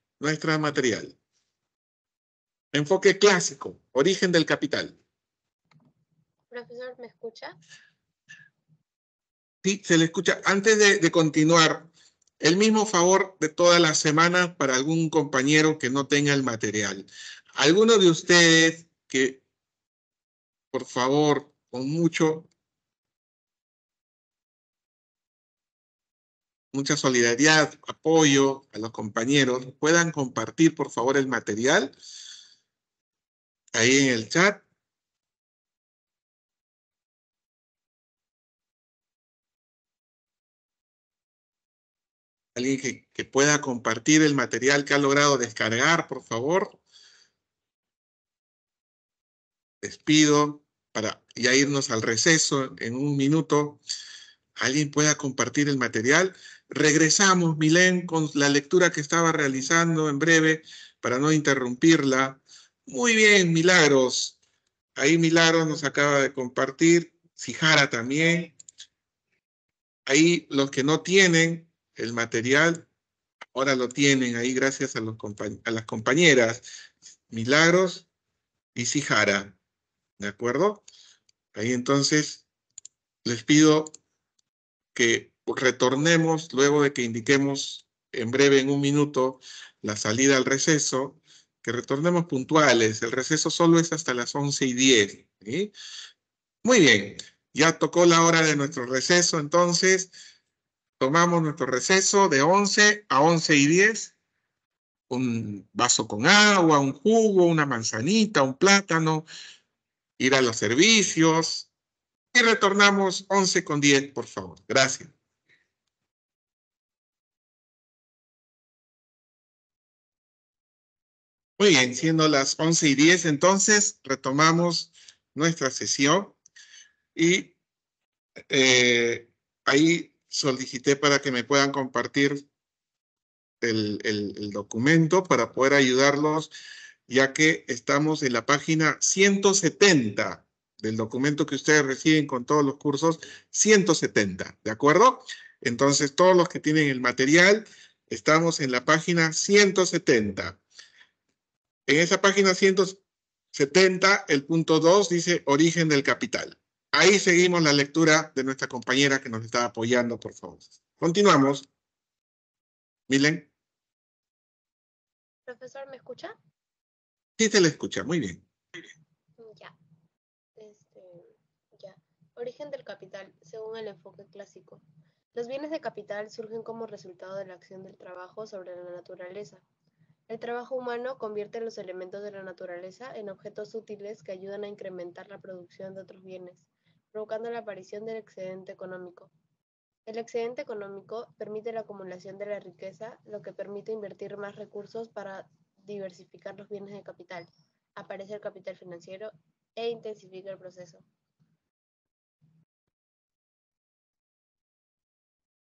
Enfoque clásico, origen del capital. Profesor, ¿me escucha? Sí, se le escucha. Antes de continuar, el mismo favor de todas las semanas para algún compañero que no tenga el material. Alguno de ustedes que, por favor, con mucha solidaridad, apoyo a los compañeros, puedan compartir, por favor, el material ahí en el chat. Alguien que pueda compartir el material que ha logrado descargar, por favor. Les pido para ya irnos al receso en un minuto. ¿Alguien pueda compartir el material? Regresamos, Milén, con la lectura que estaba realizando en breve para no interrumpirla. Muy bien, Milagros. Ahí Milagros nos acaba de compartir. Sijara también. Ahí los que no tienen el material, ahora lo tienen ahí gracias a las compañeras Milagros y Sijara. ¿De acuerdo? Ahí entonces les pido que retornemos luego de que indiquemos en breve, en un minuto, la salida al receso, que retornemos puntuales. El receso solo es hasta las 11:10. ¿Sí? Muy bien, ya tocó la hora de nuestro receso, entonces tomamos nuestro receso de 11 a 11:10. Un vaso con agua, un jugo, una manzanita, un plátano, ir a los servicios y retornamos 11:10, por favor. Gracias. Muy bien, siendo las 11:10, entonces retomamos nuestra sesión y ahí solicité para que me puedan compartir el documento para poder ayudarlos, ya que estamos en la página 170 del documento que ustedes reciben con todos los cursos, 170, ¿de acuerdo? Entonces, todos los que tienen el material, estamos en la página 170. En esa página 170, el punto 2 dice origen del capital. Ahí seguimos la lectura de nuestra compañera que nos está apoyando, por favor. Continuamos. Milen. Profesor, ¿me escucha? Sí, se le escucha, muy bien. Ya. Ya. Origen del capital, según el enfoque clásico. Los bienes de capital surgen como resultado de la acción del trabajo sobre la naturaleza. El trabajo humano convierte los elementos de la naturaleza en objetos útiles que ayudan a incrementar la producción de otros bienes, provocando la aparición del excedente económico. El excedente económico permite la acumulación de la riqueza, lo que permite invertir más recursos para diversificar los bienes de capital. Aparece el capital financiero e intensifica el proceso.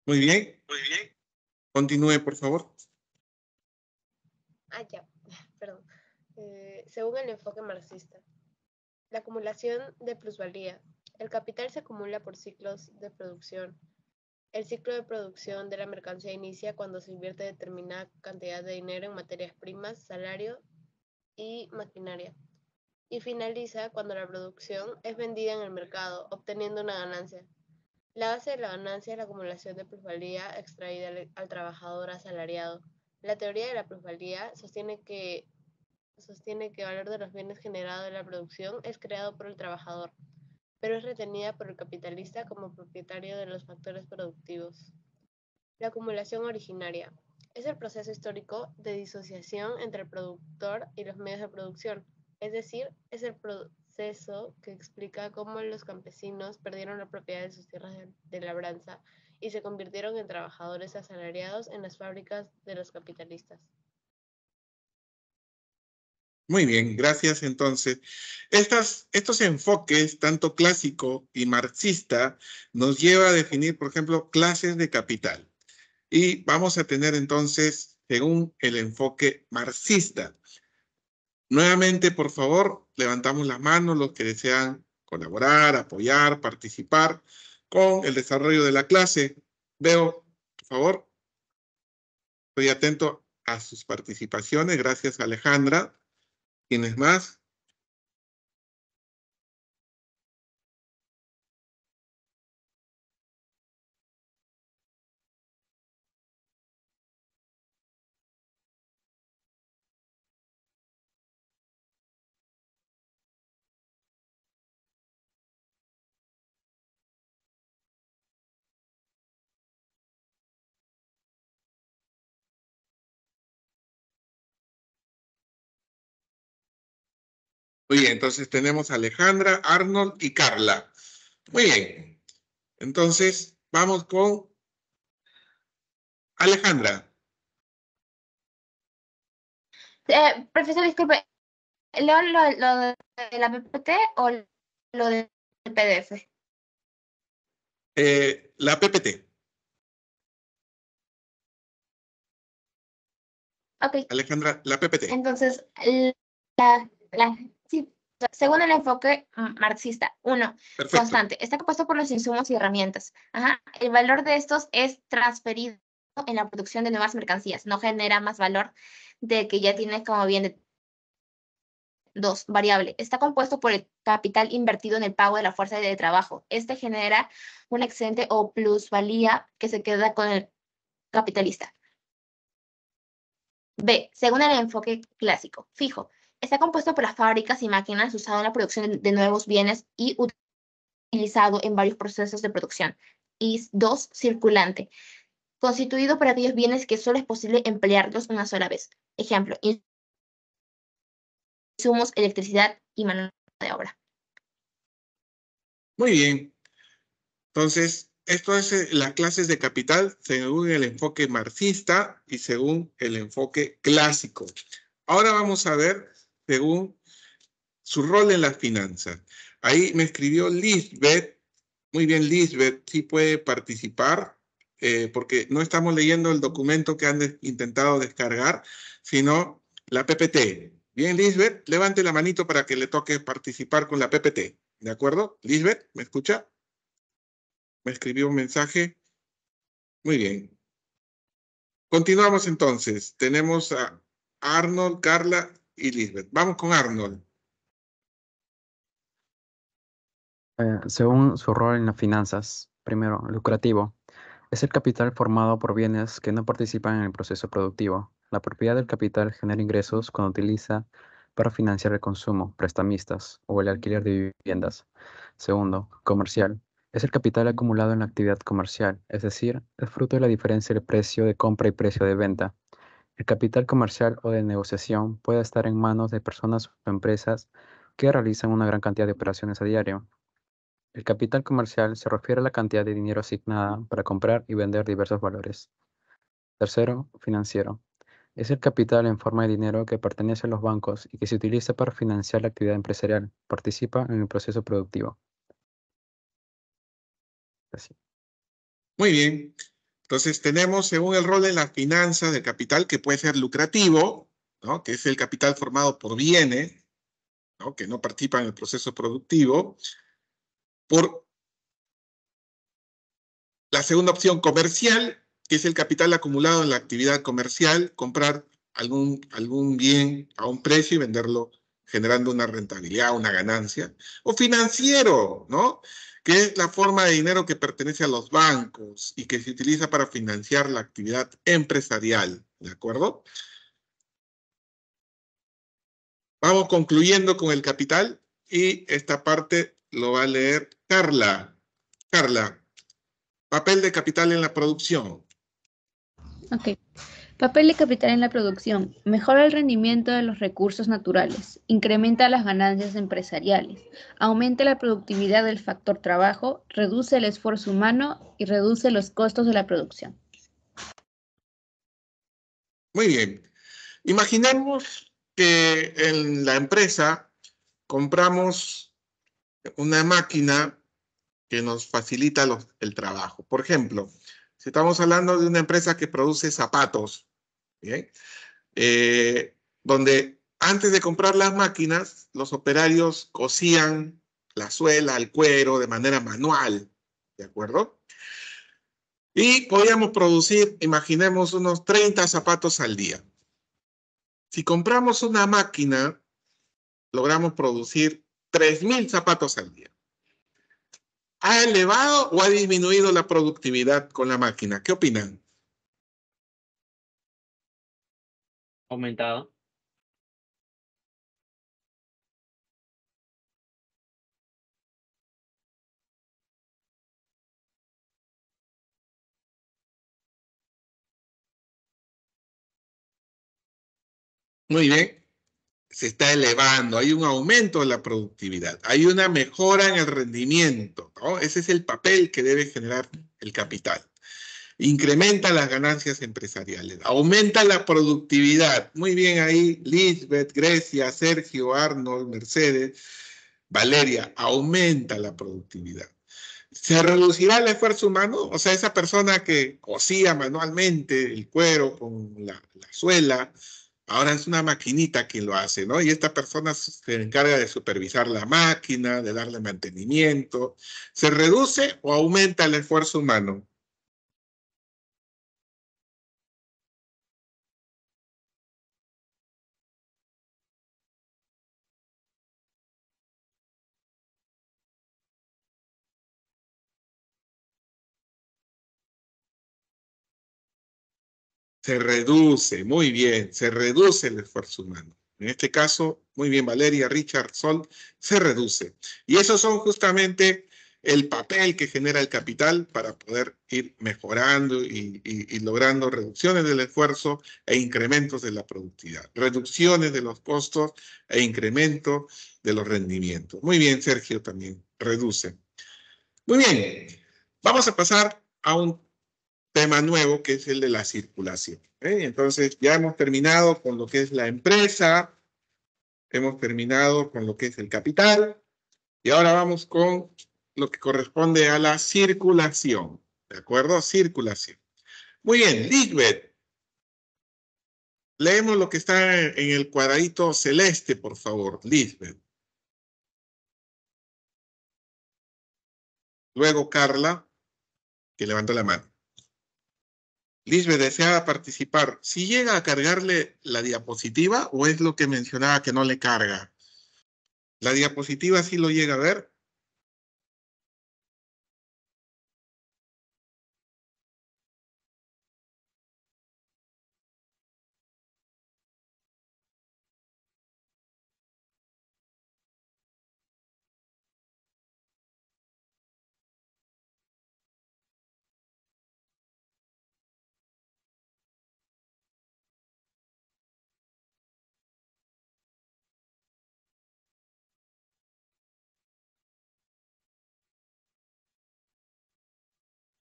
Muy bien. Continúe, por favor. Perdón. Según el enfoque marxista, la acumulación de plusvalía. El capital se acumula por ciclos de producción. El ciclo de producción de la mercancía inicia cuando se invierte determinada cantidad de dinero en materias primas, salario y maquinaria, y finaliza cuando la producción es vendida en el mercado, obteniendo una ganancia. La base de la ganancia es la acumulación de plusvalía extraída al trabajador asalariado. La teoría de la plusvalía sostiene que el valor de los bienes generados de la producción es creado por el trabajador, pero es retenida por el capitalista como propietario de los factores productivos. La acumulación originaria es el proceso histórico de disociación entre el productor y los medios de producción, es decir, es el proceso que explica cómo los campesinos perdieron la propiedad de sus tierras de labranza y se convirtieron en trabajadores asalariados en las fábricas de los capitalistas. Muy bien, gracias. Entonces, estos enfoques, tanto clásico y marxista, nos lleva a definir, por ejemplo, clases de capital. Y vamos a tener entonces, según el enfoque marxista. Nuevamente, por favor, levantamos las manos los que desean colaborar, apoyar, participar con el desarrollo de la clase. Veo, por favor, estoy atento a sus participaciones. Gracias, Alejandra. ¿Quiénes más? Muy bien, entonces tenemos a Alejandra, Arnold y Carla. Muy bien. Entonces, vamos con Alejandra. Profesor, disculpe, ¿leo lo de la PPT o lo del PDF? La PPT. Ok. Alejandra, la PPT. Entonces, sí, según el enfoque marxista, Perfecto. constante, está compuesto por los insumos y herramientas. El valor de estos es transferido en la producción de nuevas mercancías, no genera más valor de que ya tiene como bien de 2, variable. Está compuesto por el capital invertido en el pago de la fuerza de trabajo. Este genera un excedente o plusvalía que se queda con el capitalista. B, según el enfoque clásico, fijo. Está compuesto por las fábricas y máquinas usado en la producción de nuevos bienes y utilizado en varios procesos de producción. Y 2, circulante. Constituido por aquellos bienes que solo es posible emplearlos una sola vez. Ejemplo, insumos, electricidad y mano de obra. Muy bien. Entonces, esto es las clases de capital según el enfoque marxista y según el enfoque clásico. Ahora vamos a ver según su rol en las finanzas. Ahí me escribió Lisbeth. Muy bien, Lisbeth, sí puede participar, porque no estamos leyendo el documento que han intentado descargar, sino la PPT. Bien, Lisbeth, levante la manito para que le toque participar con la PPT. ¿De acuerdo? Lisbeth, ¿me escucha? Me escribió un mensaje. Muy bien. Continuamos entonces. Tenemos a Arnold, Carla y Lisbeth. Vamos con Arnold. Según su rol en las finanzas, primero, lucrativo. Es el capital formado por bienes que no participan en el proceso productivo. La propiedad del capital genera ingresos cuando utiliza para financiar el consumo, prestamistas o el alquiler de viviendas. Segundo, comercial. Es el capital acumulado en la actividad comercial, es decir, es fruto de la diferencia del precio de compra y precio de venta. El capital comercial o de negociación puede estar en manos de personas o empresas que realizan una gran cantidad de operaciones a diario. El capital comercial se refiere a la cantidad de dinero asignada para comprar y vender diversos valores. Tercero, financiero. Es el capital en forma de dinero que pertenece a los bancos y que se utiliza para financiar la actividad empresarial. Participa en el proceso productivo. Así. Muy bien. Entonces tenemos, según el rol en las finanzas del capital, que puede ser lucrativo, ¿no? Que es el capital formado por bienes, ¿no? Que no participan en el proceso productivo. Por la segunda opción, comercial, que es el capital acumulado en la actividad comercial, comprar algún bien a un precio y venderlo generando una rentabilidad, una ganancia. O financiero, ¿no? Que es la forma de dinero que pertenece a los bancos y que se utiliza para financiar la actividad empresarial, ¿de acuerdo? Vamos concluyendo con el capital y esta parte lo va a leer Carla. Carla, papel de capital en la producción. Ok. Papel de capital en la producción. Mejora el rendimiento de los recursos naturales. Incrementa las ganancias empresariales. Aumenta la productividad del factor trabajo. Reduce el esfuerzo humano y reduce los costos de la producción. Muy bien. Imaginemos que en la empresa compramos una máquina que nos facilita el trabajo. Por ejemplo, si estamos hablando de una empresa que produce zapatos, ¿bien? Donde antes de comprar las máquinas, los operarios cosían la suela, el cuero de manera manual, ¿de acuerdo? Y podíamos producir, imaginemos, unos 30 zapatos al día. Si compramos una máquina, logramos producir 3.000 zapatos al día. ¿Ha elevado o ha disminuido la productividad con la máquina? ¿Qué opinan? Aumentado. Muy bien. Se está elevando, hay un aumento de la productividad, hay una mejora en el rendimiento, ¿no? Ese es el papel que debe generar el capital. Incrementa las ganancias empresariales, aumenta la productividad. Muy bien ahí, Lisbeth, Grecia, Sergio, Arnold, Mercedes, Valeria, aumenta la productividad. ¿Se reducirá el esfuerzo humano? O sea, esa persona que cosía manualmente el cuero con la suela, ahora es una maquinita quien lo hace, ¿no? Y esta persona se encarga de supervisar la máquina, de darle mantenimiento. ¿Se reduce o aumenta el esfuerzo humano? Se reduce, muy bien, se reduce el esfuerzo humano. En este caso, muy bien, Valeria, Richard, Sol, se reduce. Y esos son justamente el papel que genera el capital para poder ir mejorando y logrando reducciones del esfuerzo e incrementos de la productividad, reducciones de los costos e incremento de los rendimientos. Muy bien, Sergio también, reduce. Muy bien, vamos a pasar a un tema nuevo que es el de la circulación. Entonces ya hemos terminado con lo que es la empresa, hemos terminado con lo que es el capital y ahora vamos con lo que corresponde a la circulación. ¿De acuerdo? Circulación. Muy bien, Lisbeth. Leemos lo que está en el cuadradito celeste, por favor, Lisbeth. Luego Carla, que levanta la mano. Lisbeth desea participar. ¿Si llega a cargarle la diapositiva o es lo que mencionaba que no le carga? ¿La diapositiva sí lo llega a ver?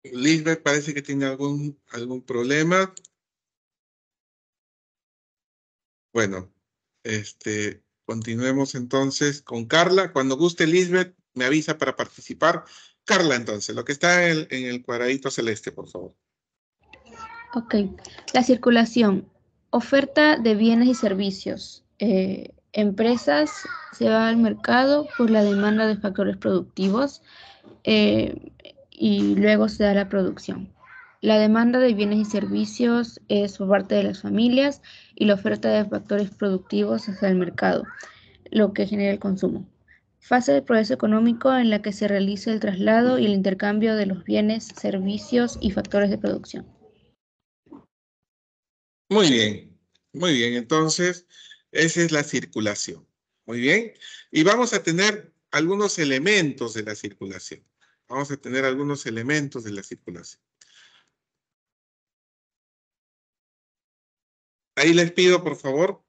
Lisbeth parece que tiene algún problema. Bueno, continuemos entonces con Carla. Cuando guste Lisbeth, me avisa para participar. Carla, entonces, lo que está en el cuadradito celeste, por favor. Ok, la circulación, oferta de bienes y servicios. Empresas se van al mercado por la demanda de factores productivos y luego se da la producción. La demanda de bienes y servicios es por parte de las familias y la oferta de factores productivos hacia el mercado, lo que genera el consumo. Fase del proceso económico en la que se realiza el traslado y el intercambio de los bienes, servicios y factores de producción. Muy bien, muy bien. Entonces, esa es la circulación. Muy bien. Y vamos a tener algunos elementos de la circulación. Vamos a tener algunos elementos de la circulación. Ahí les pido, por favor,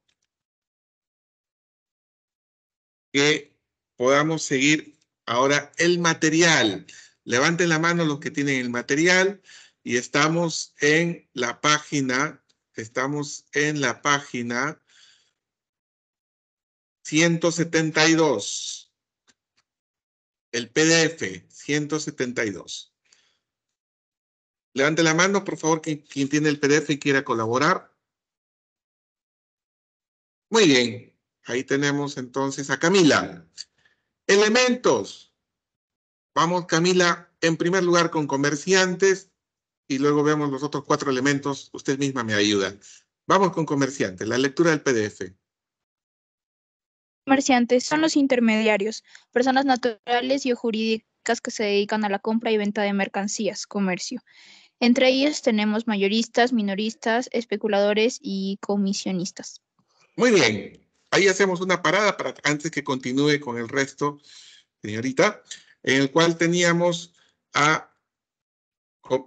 que podamos seguir ahora el material. Levanten la mano los que tienen el material y estamos en la página 172. El PDF 172. Levante la mano, por favor, quien tiene el PDF y quiera colaborar. Muy bien. Ahí tenemos entonces a Camila. Elementos. Vamos, Camila, en primer lugar con comerciantes y luego vemos los otros 4 elementos. Usted misma me ayuda. Vamos con comerciantes, la lectura del PDF. Comerciantes son los intermediarios, personas naturales y o jurídicas que se dedican a la compra y venta de mercancías, comercio. Entre ellos tenemos mayoristas, minoristas, especuladores y comisionistas. Muy bien. Ahí hacemos una parada para antes que continúe con el resto, señorita, en el cual teníamos a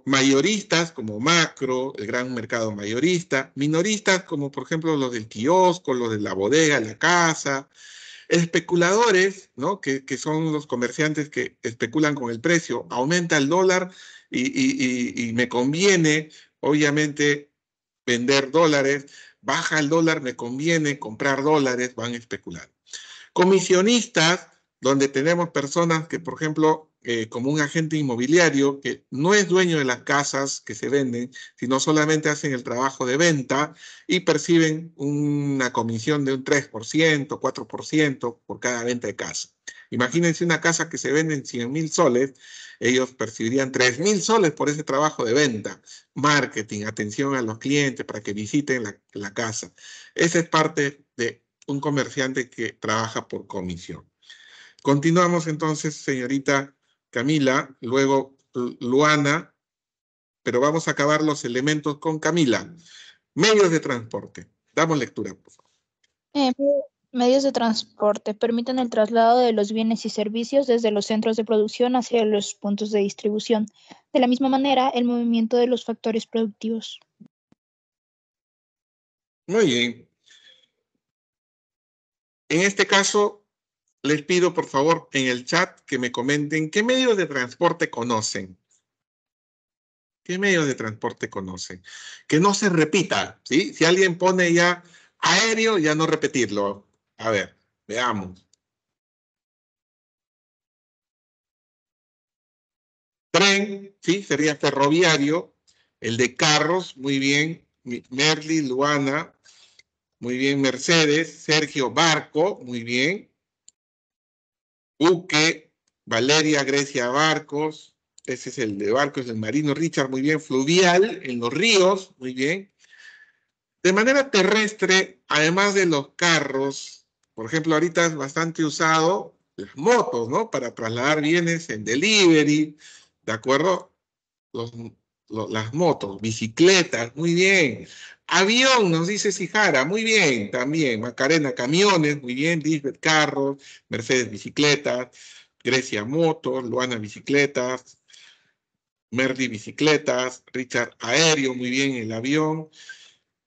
mayoristas como Macro, el gran mercado mayorista, minoristas como por ejemplo los del kiosco, los de la bodega, la casa, especuladores, ¿no? Que son los comerciantes que especulan con el precio, aumenta el dólar y me conviene, obviamente, vender dólares, baja el dólar, me conviene comprar dólares, van a especular. Comisionistas, donde tenemos personas que, por ejemplo, como un agente inmobiliario que no es dueño de las casas que se venden, sino solamente hacen el trabajo de venta y perciben una comisión de un 3%, 4% por cada venta de casa. Imagínense una casa que se vende en 100.000 soles, ellos percibirían 3.000 soles por ese trabajo de venta, marketing, atención a los clientes para que visiten la casa. Esa es parte de un comerciante que trabaja por comisión. Continuamos entonces, señorita Camila, luego Luana, pero vamos a acabar los elementos con Camila. Medios de transporte. Damos lectura, por favor. Medios de transporte permiten el traslado de los bienes y servicios desde los centros de producción hacia los puntos de distribución. De la misma manera, el movimiento de los factores productivos. Muy bien. En este caso, les pido, por favor, en el chat que me comenten qué medios de transporte conocen. ¿Qué medios de transporte conocen? Que no se repita, ¿sí? Si alguien pone ya aéreo, ya no repetirlo. A ver, veamos. Tren, ¿sí? Sería ferroviario. El de carros, muy bien. Merly, Luana, muy bien. Mercedes, Sergio, barco, muy bien. Buque, Valeria, Grecia, barcos. Ese es el de barcos, el marino. Richard, muy bien. Fluvial, en los ríos, muy bien. De manera terrestre, además de los carros, por ejemplo, ahorita es bastante usado las motos, ¿no? Para trasladar bienes en delivery, ¿de acuerdo? Las motos, bicicletas, muy bien. Avión, nos dice Sijara, muy bien, también. Macarena, camiones, muy bien. Lisbeth, carros. Mercedes, bicicletas. Grecia, motos. Luana, bicicletas. Merly, bicicletas. Richard, aéreo, muy bien, el avión.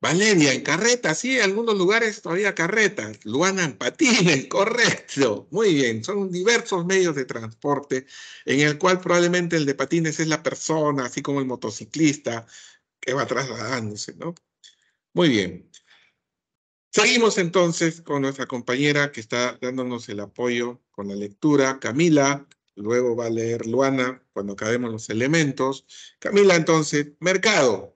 Valeria, en carreta, sí, en algunos lugares todavía carretas. Luana en patines, correcto. Muy bien, son diversos medios de transporte en el cual probablemente el de patines es la persona, así como el motociclista que va trasladándose, ¿no? Muy bien. Seguimos entonces con nuestra compañera que está dándonos el apoyo con la lectura, Camila. Luego va a leer Luana cuando acabemos los elementos. Camila, entonces, mercado.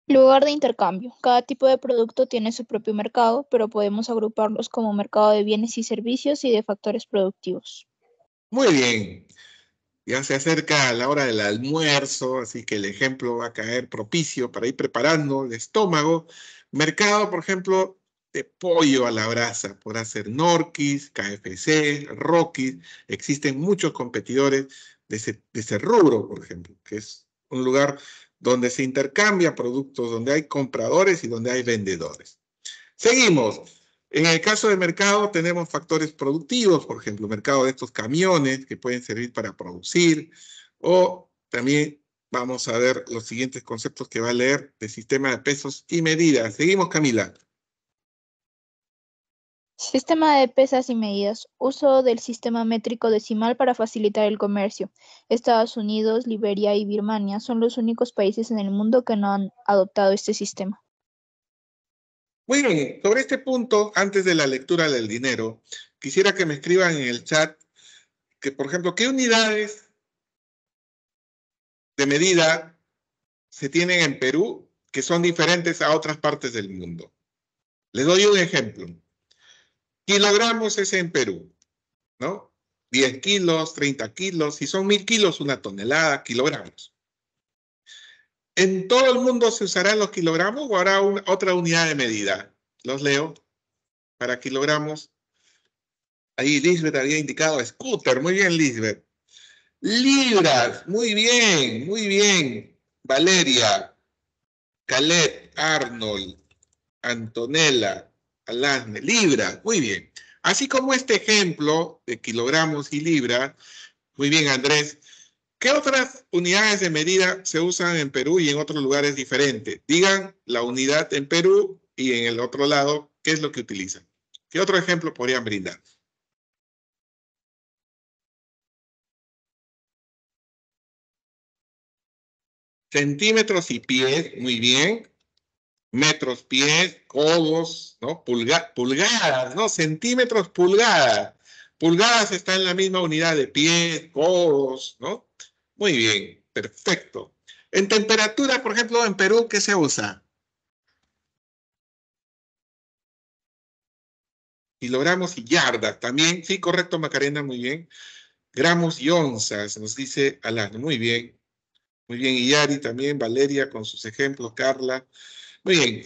Lugar de intercambio. Cada tipo de producto tiene su propio mercado, pero podemos agruparlos como mercado de bienes y servicios y de factores productivos. Muy bien. Ya se acerca la hora del almuerzo, así que el ejemplo va a caer propicio para ir preparando el estómago. Mercado, por ejemplo, de pollo a la brasa. Podrá ser Norquis, KFC, Rockies. Existen muchos competidores de ese rubro, por ejemplo, que es un lugar donde se intercambian productos, donde hay compradores y donde hay vendedores. Seguimos. En el caso del mercado tenemos factores productivos, por ejemplo, mercado de estos camiones que pueden servir para producir, o también vamos a ver los siguientes conceptos que va a leer de sistema de pesos y medidas. Seguimos, Camila. Sistema de pesas y medidas. Uso del sistema métrico decimal para facilitar el comercio. Estados Unidos, Liberia y Birmania son los únicos países en el mundo que no han adoptado este sistema. Muy bien, sobre este punto, antes de la lectura del dinero, quisiera que me escriban en el chat que, por ejemplo, ¿qué unidades de medida se tienen en Perú que son diferentes a otras partes del mundo? Les doy un ejemplo. Kilogramos es en Perú, ¿no? 10 kilos, 30 kilos, si son 1000 kilos, 1 tonelada, kilogramos. ¿En todo el mundo se usarán los kilogramos o habrá otra unidad de medida? Los leo. Para kilogramos. Ahí Lisbeth había indicado scooter. Muy bien, Lisbeth. Libras. Muy bien, muy bien. Valeria, Caleb, Arnold, Antonella, Alasne. Libras. Muy bien. Así como este ejemplo de kilogramos y libras. Muy bien, Andrés. ¿Qué otras unidades de medida se usan en Perú y en otros lugares diferentes? Digan la unidad en Perú y en el otro lado, ¿qué es lo que utilizan? ¿Qué otro ejemplo podrían brindar? Centímetros y pies, muy bien. Metros, pies, codos, ¿no? Pulgadas, ¿no? Centímetros, pulgadas. Pulgadas está en la misma unidad de pies, codos, ¿no? Muy bien, perfecto. En temperatura, por ejemplo, en Perú, ¿qué se usa? Kilogramos y yardas. También, sí, correcto, Macarena, muy bien. Gramos y onzas, nos dice Alan. Muy bien. Muy bien, Iyari también, Valeria con sus ejemplos, Carla. Muy bien.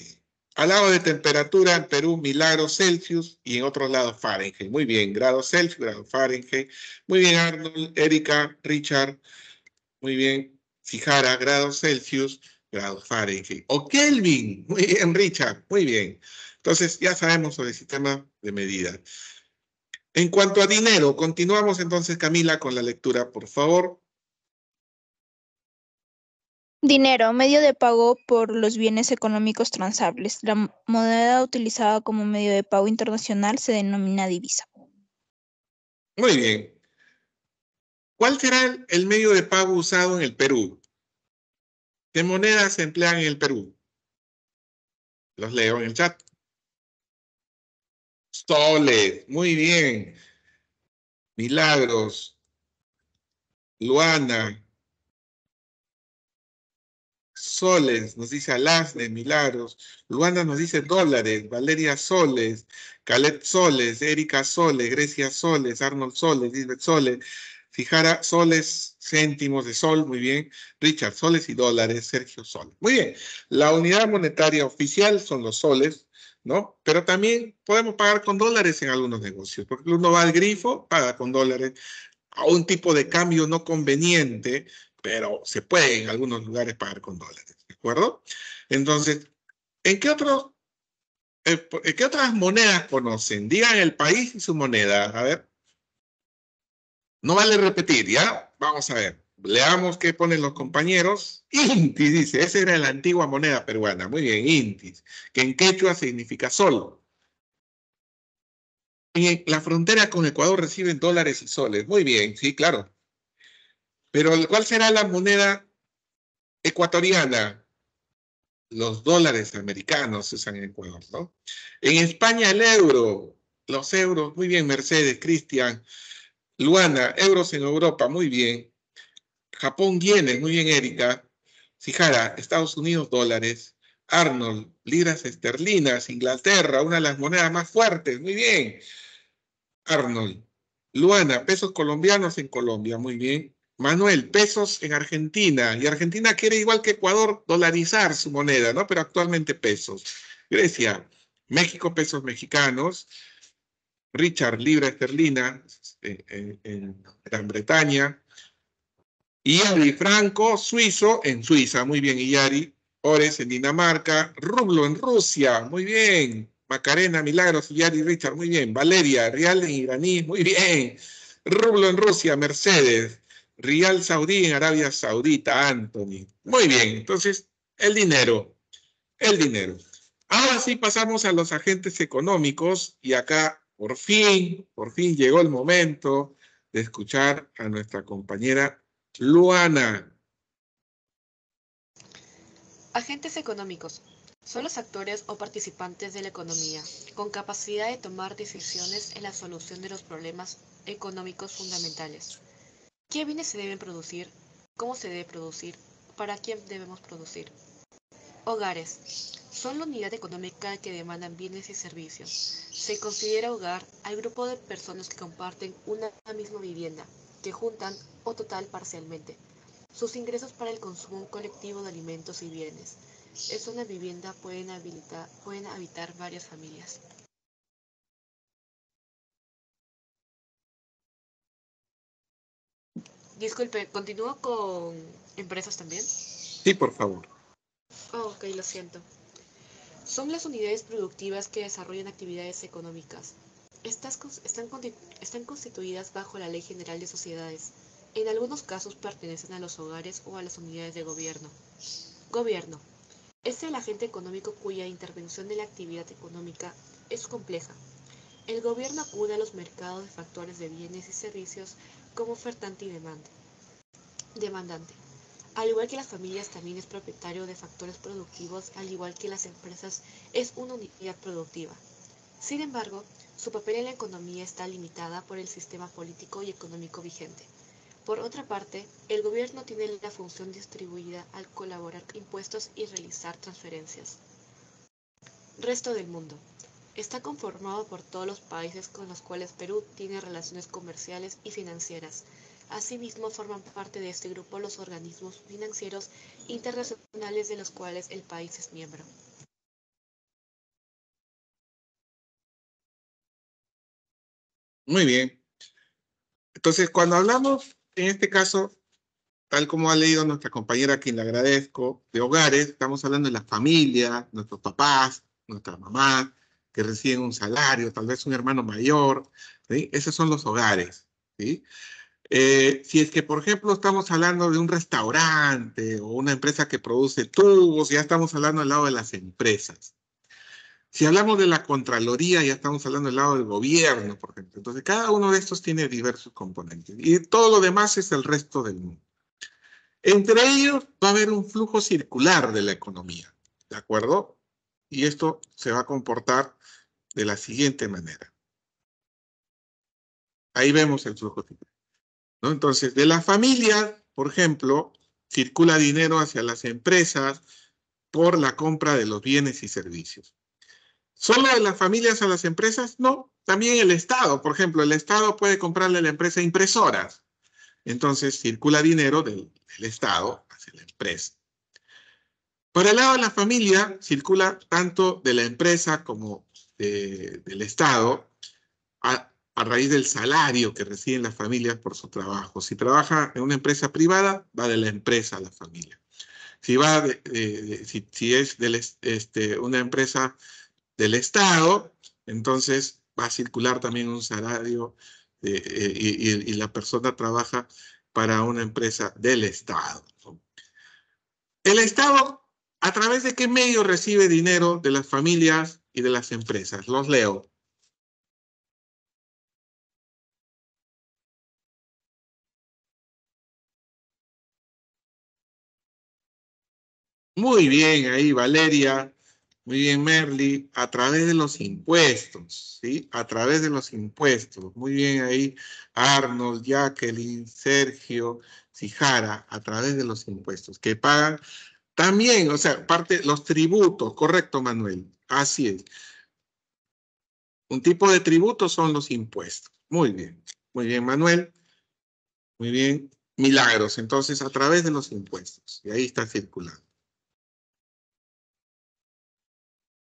Al lado de temperatura, en Perú, 1000 grados Celsius y en otros lados Fahrenheit. Muy bien, grados Celsius, grados Fahrenheit. Muy bien, Arnold, Erika, Richard. Muy bien, Sijara, grados Celsius, grados Fahrenheit. O Kelvin. Muy bien, Richard. Muy bien. Entonces, ya sabemos sobre el sistema de medida. En cuanto a dinero, continuamos entonces, Camila, con la lectura, por favor. Dinero, medio de pago por los bienes económicos transables. La moneda utilizada como medio de pago internacional se denomina divisa. Muy bien. ¿Cuál será el medio de pago usado en el Perú? ¿Qué monedas se emplean en el Perú? Los leo en el chat. Soles, muy bien. Milagros. Luana. Soles, nos dice Alasne, Milagros. Luana nos dice dólares. Valeria soles. Caleb soles. Erika soles. Grecia soles. Arnold soles. Lisbeth soles. Fijara soles, céntimos de sol, muy bien. Richard soles y dólares. Sergio soles. Muy bien. La unidad monetaria oficial son los soles, ¿no? Pero también podemos pagar con dólares en algunos negocios. Porque uno va al grifo, paga con dólares. A un tipo de cambio no conveniente, pero se puede en algunos lugares pagar con dólares, ¿de acuerdo? Entonces, ¿en qué otras monedas conocen? Digan el país y su moneda, a ver. No vale repetir, ¿ya? Vamos a ver. Leamos qué ponen los compañeros. Intis dice, esa era la antigua moneda peruana. Muy bien, Intis, que en quechua significa sol. En la frontera con Ecuador reciben dólares y soles. Muy bien, sí, claro. Pero ¿cuál será la moneda ecuatoriana? Los dólares americanos se usan en Ecuador, ¿no? En España el euro, los euros, muy bien, Mercedes, Cristian, Luana, euros en Europa, muy bien. Japón, yenes, muy bien, Erika. Sijara, Estados Unidos, dólares. Arnold, libras esterlinas, Inglaterra, una de las monedas más fuertes, muy bien. Arnold. Luana, pesos colombianos en Colombia, muy bien. Manuel, pesos en Argentina. Y Argentina quiere, igual que Ecuador, dolarizar su moneda, ¿no? Pero actualmente pesos. Grecia, México, pesos mexicanos. Richard, libra esterlina en Gran Bretaña. Iyari, franco suizo en Suiza, muy bien, Iyari. Ores en Dinamarca. Rublo en Rusia, muy bien. Macarena, Milagros, Iyari, Richard, muy bien. Valeria, Rial en iraní, muy bien. Rublo en Rusia, Mercedes. Rial Saudí en Arabia Saudita, Anthony. Muy bien, entonces, el dinero. El dinero. Ahora sí pasamos a los agentes económicos y acá, por fin llegó el momento de escuchar a nuestra compañera Luana. Agentes económicos son los actores o participantes de la economía, con capacidad de tomar decisiones en la solución de los problemas económicos fundamentales. ¿Qué bienes se deben producir? ¿Cómo se debe producir? ¿Para quién debemos producir? Hogares. Son la unidad económica que demandan bienes y servicios. Se considera hogar al grupo de personas que comparten una misma vivienda, que juntan o total parcialmente sus ingresos para el consumo colectivo de alimentos y bienes. Es una vivienda pueden habitar varias familias. Disculpe, ¿continúo con empresas también? Sí, por favor. Oh, ok, lo siento. Son las unidades productivas que desarrollan actividades económicas. Están constituidas bajo la Ley General de Sociedades. En algunos casos pertenecen a los hogares o a las unidades de gobierno. Gobierno. Es el agente económico cuya intervención en la actividad económica es compleja. El gobierno acude a los mercados de factores de bienes y servicios como ofertante y demandante. Al igual que las familias, también es propietario de factores productivos, al igual que las empresas, es una unidad productiva. Sin embargo, su papel en la economía está limitada por el sistema político y económico vigente. Por otra parte, el gobierno tiene la función distribuida al colaborar impuestos y realizar transferencias. Resto del mundo. Está conformado por todos los países con los cuales Perú tiene relaciones comerciales y financieras. Asimismo, forman parte de este grupo los organismos financieros internacionales de los cuales el país es miembro. Muy bien. Entonces, cuando hablamos, en este caso, tal como ha leído nuestra compañera, a quien le agradezco, de hogares, estamos hablando de la familia, nuestros papás, nuestra mamá, que reciben un salario, tal vez un hermano mayor, ¿sí? Esos son los hogares, ¿sí? Si es que, por ejemplo, estamos hablando de un restaurante o una empresa que produce tubos, ya estamos hablando del lado de las empresas. Si hablamos de la Contraloría, ya estamos hablando del lado del gobierno, por ejemplo. Entonces, cada uno de estos tiene diversos componentes. Y todo lo demás es el resto del mundo. Entre ellos va a haber un flujo circular de la economía, ¿de acuerdo? Y esto se va a comportar de la siguiente manera. Ahí vemos el flujo circular, ¿no? Entonces, de la familia, por ejemplo, circula dinero hacia las empresas por la compra de los bienes y servicios. ¿Solo de las familias a las empresas? No, también el Estado. Por ejemplo, el Estado puede comprarle a la empresa impresoras. Entonces, circula dinero del Estado hacia la empresa. Por el lado de la familia, circula tanto de la empresa como del Estado a raíz del salario que reciben las familias por su trabajo. Si trabaja en una empresa privada, va de la empresa a la familia. Si es una empresa del Estado, entonces va a circular también un salario y la persona trabaja para una empresa del Estado. El Estado, ¿a través de qué medio recibe dinero de las familias y de las empresas? Los leo. Muy bien ahí, Valeria. Muy bien, Merly. A través de los impuestos, ¿sí? A través de los impuestos. Muy bien ahí, Arnold, Jacqueline, Sergio, Sijara, a través de los impuestos que pagan también, o sea, parte, los tributos, correcto, Manuel. Así es. Un tipo de tributo son los impuestos. Muy bien, Manuel. Muy bien. Milagros, entonces, a través de los impuestos. Y ahí está circulando.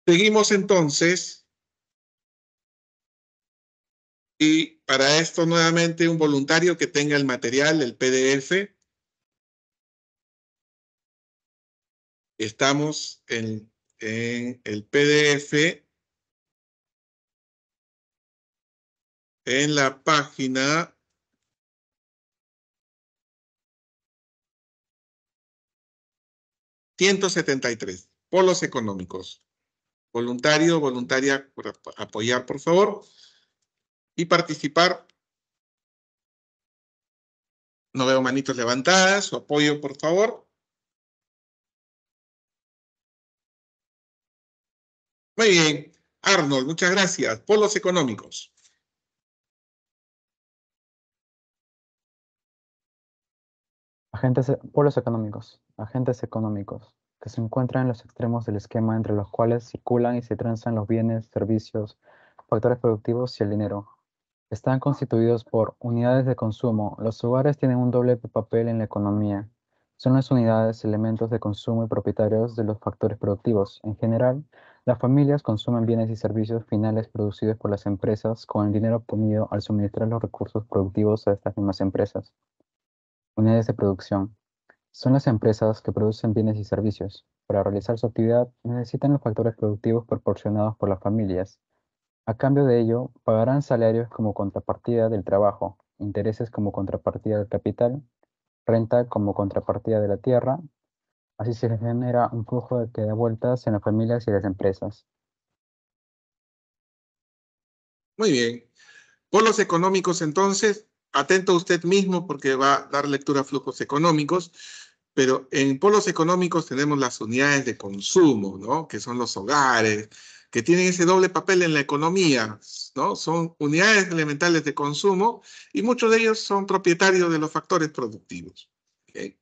Seguimos entonces. Y para esto nuevamente un voluntario que tenga el material, el PDF. Estamos en el PDF en la página 173, polos económicos. Voluntario, voluntaria, por apoyar, por favor. Y participar. No veo manitos levantadas. Su apoyo, por favor. Muy bien. Arnold, muchas gracias. Polos económicos. Polos económicos. Agentes económicos que se encuentran en los extremos del esquema entre los cuales circulan y se transan los bienes, servicios, factores productivos y el dinero. Están constituidos por unidades de consumo. Los hogares tienen un doble papel en la economía. Son las unidades, elementos de consumo y propietarios de los factores productivos. En general, las familias consumen bienes y servicios finales producidos por las empresas con el dinero obtenido al suministrar los recursos productivos a estas mismas empresas. Unidades de producción. Son las empresas que producen bienes y servicios. Para realizar su actividad necesitan los factores productivos proporcionados por las familias. A cambio de ello, pagarán salarios como contrapartida del trabajo, intereses como contrapartida del capital, renta como contrapartida de la tierra. Así se genera un flujo que da vueltas en las familias y las empresas. Muy bien. Polos económicos, entonces, atento a usted mismo porque va a dar lectura a flujos económicos, pero en polos económicos tenemos las unidades de consumo, ¿no? Que son los hogares, que tienen ese doble papel en la economía, ¿no? Son unidades elementales de consumo y muchos de ellos son propietarios de los factores productivos. ¿Okay?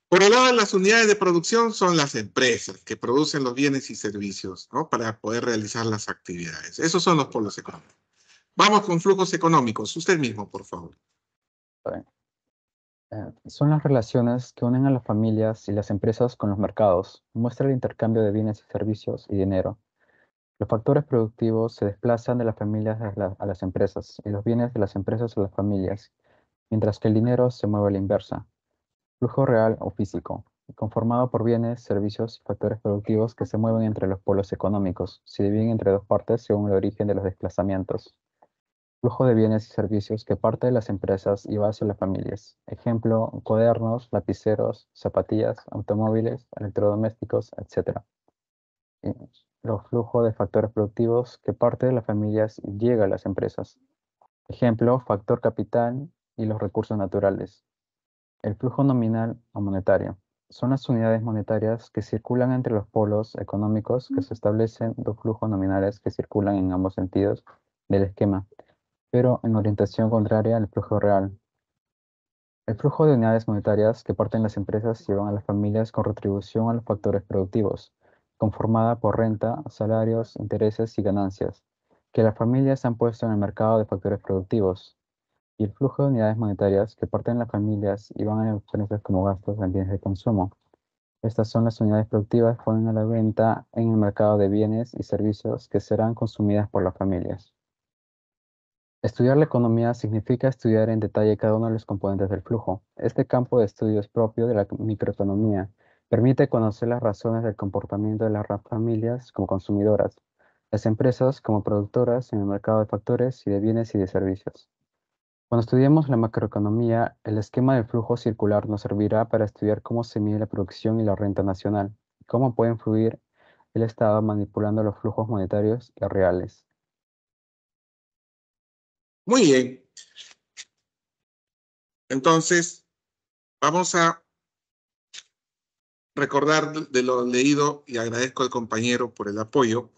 Por el lado de las unidades de producción son las empresas que producen los bienes y servicios, ¿no? Para poder realizar las actividades. Esos son los polos económicos. Vamos con flujos económicos. Usted mismo, por favor. Son las relaciones que unen a las familias y las empresas con los mercados. Muestra el intercambio de bienes y servicios y dinero. Los factores productivos se desplazan de las familias a las empresas y los bienes de las empresas a las familias, mientras que el dinero se mueve a la inversa. Flujo real o físico, conformado por bienes, servicios y factores productivos que se mueven entre los polos económicos, se dividen entre dos partes según el origen de los desplazamientos. Flujo de bienes y servicios que parte de las empresas y va hacia las familias. Ejemplo, cuadernos, lapiceros, zapatillas, automóviles, electrodomésticos, etc. Los flujos de factores productivos que parte de las familias y llega a las empresas. Ejemplo, factor capital y los recursos naturales. El flujo nominal o monetario. Son las unidades monetarias que circulan entre los polos económicos que se establecen dos flujos nominales que circulan en ambos sentidos del esquema, pero en orientación contraria al flujo real. El flujo de unidades monetarias que parten las empresas llevan a las familias con retribución a los factores productivos, conformada por renta, salarios, intereses y ganancias, que las familias han puesto en el mercado de factores productivos. Y el flujo de unidades monetarias que parten las familias y van a las empresas como gastos en bienes de consumo. Estas son las unidades productivas que ponen a la venta en el mercado de bienes y servicios que serán consumidas por las familias. Estudiar la economía significa estudiar en detalle cada uno de los componentes del flujo. Este campo de estudio es propio de la microeconomía. Permite conocer las razones del comportamiento de las familias como consumidoras, las empresas como productoras en el mercado de factores y de bienes y de servicios. Cuando estudiemos la macroeconomía, el esquema del flujo circular nos servirá para estudiar cómo se mide la producción y la renta nacional, y cómo puede influir el Estado manipulando los flujos monetarios y reales. Muy bien. Entonces, vamos a recordar de lo leído y agradezco al compañero por el apoyo,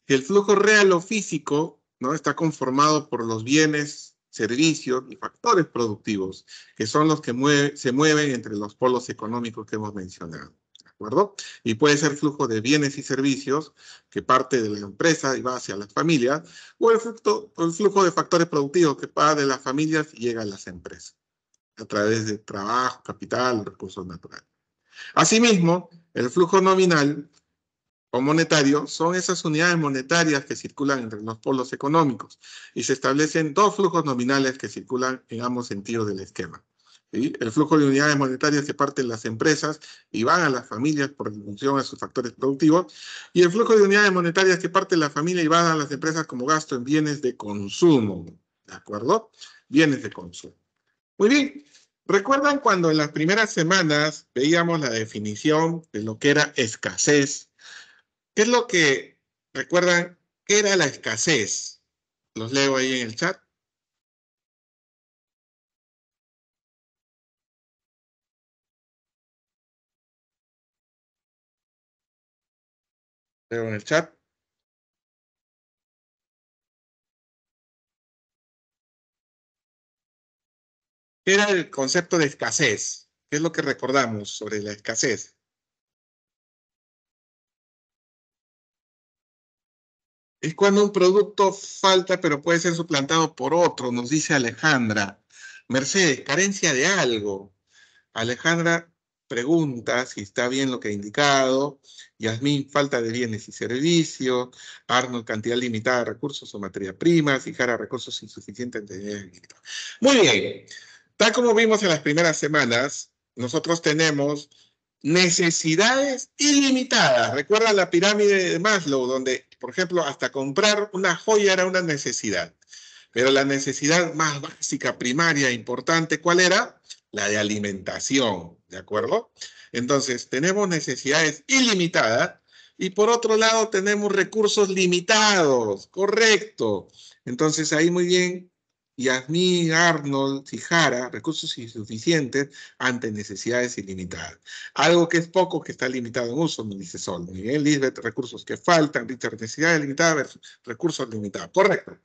que el flujo real o físico, ¿no?, está conformado por los bienes, servicios y factores productivos, que son los que se mueven entre los polos económicos que hemos mencionado. ¿De acuerdo? Y puede ser flujo de bienes y servicios que parte de la empresa y va hacia las familias, o el flujo de factores productivos que va de las familias y llega a las empresas, a través de trabajo, capital, recursos naturales. Asimismo, el flujo nominal o monetario son esas unidades monetarias que circulan entre los polos económicos y se establecen dos flujos nominales que circulan en ambos sentidos del esquema. ¿Sí? El flujo de unidades monetarias que parten las empresas y van a las familias por función a sus factores productivos, y el flujo de unidades monetarias que parten la familia y van a las empresas como gasto en bienes de consumo. ¿De acuerdo? Bienes de consumo. Muy bien. ¿Recuerdan cuando en las primeras semanas veíamos la definición de lo que era escasez? ¿Qué es lo que recuerdan? ¿Qué era la escasez? Los leo ahí en el chat. Leo en el chat. ¿Qué era el concepto de escasez? ¿Qué es lo que recordamos sobre la escasez? Es cuando un producto falta, pero puede ser suplantado por otro, nos dice Alejandra. Mercedes, carencia de algo. Alejandra pregunta si está bien lo que ha indicado. Yasmín, falta de bienes y servicios. Arnold, cantidad limitada de recursos o materia prima. Jara, recursos insuficientes. Muy bien. Tal como vimos en las primeras semanas, nosotros tenemos necesidades ilimitadas. ¿Recuerda la pirámide de Maslow, donde, por ejemplo, hasta comprar una joya era una necesidad? Pero la necesidad más básica, primaria, importante, ¿cuál era? La de alimentación, ¿de acuerdo? Entonces, tenemos necesidades ilimitadas y por otro lado tenemos recursos limitados, correcto. Entonces, ahí muy bien, Yasmín, Arnold, Jara, recursos insuficientes ante necesidades ilimitadas. Algo que es poco, que está limitado en uso, me dice Sol. Miguel, Lisbeth, recursos que faltan, Richard, necesidades limitadas versus recursos limitados. Correcto.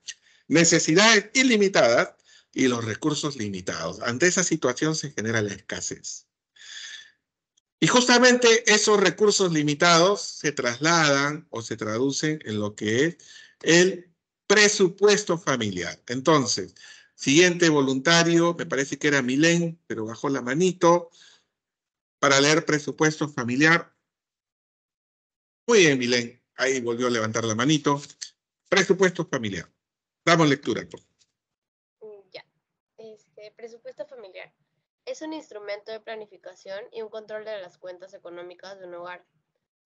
Necesidades ilimitadas y los recursos limitados. Ante esa situación se genera la escasez. Y justamente esos recursos limitados se trasladan o se traducen en lo que es el presupuesto familiar. Entonces, siguiente voluntario, me parece que era Milén, pero bajó la manito, para leer presupuesto familiar. Muy bien, Milén, ahí volvió a levantar la manito. Presupuesto familiar. Damos lectura, por favor. Ya. Presupuesto familiar. Es un instrumento de planificación y un control de las cuentas económicas de un hogar.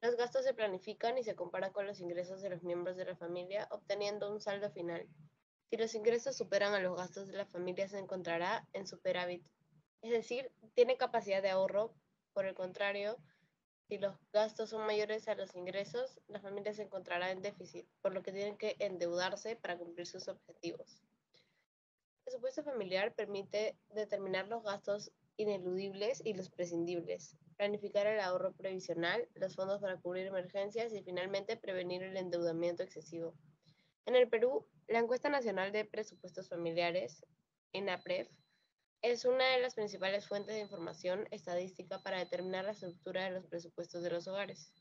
Los gastos se planifican y se comparan con los ingresos de los miembros de la familia, obteniendo un saldo final. Si los ingresos superan a los gastos de la familia, se encontrará en superávit. Es decir, tiene capacidad de ahorro. Por el contrario, si los gastos son mayores a los ingresos, la familia se encontrará en déficit, por lo que tienen que endeudarse para cumplir sus objetivos. El presupuesto familiar permite determinar los gastos ineludibles y los prescindibles, planificar el ahorro previsional, los fondos para cubrir emergencias y finalmente prevenir el endeudamiento excesivo. En el Perú, la Encuesta Nacional de Presupuestos Familiares, ENAPREF, es una de las principales fuentes de información estadística para determinar la estructura de los presupuestos de los hogares.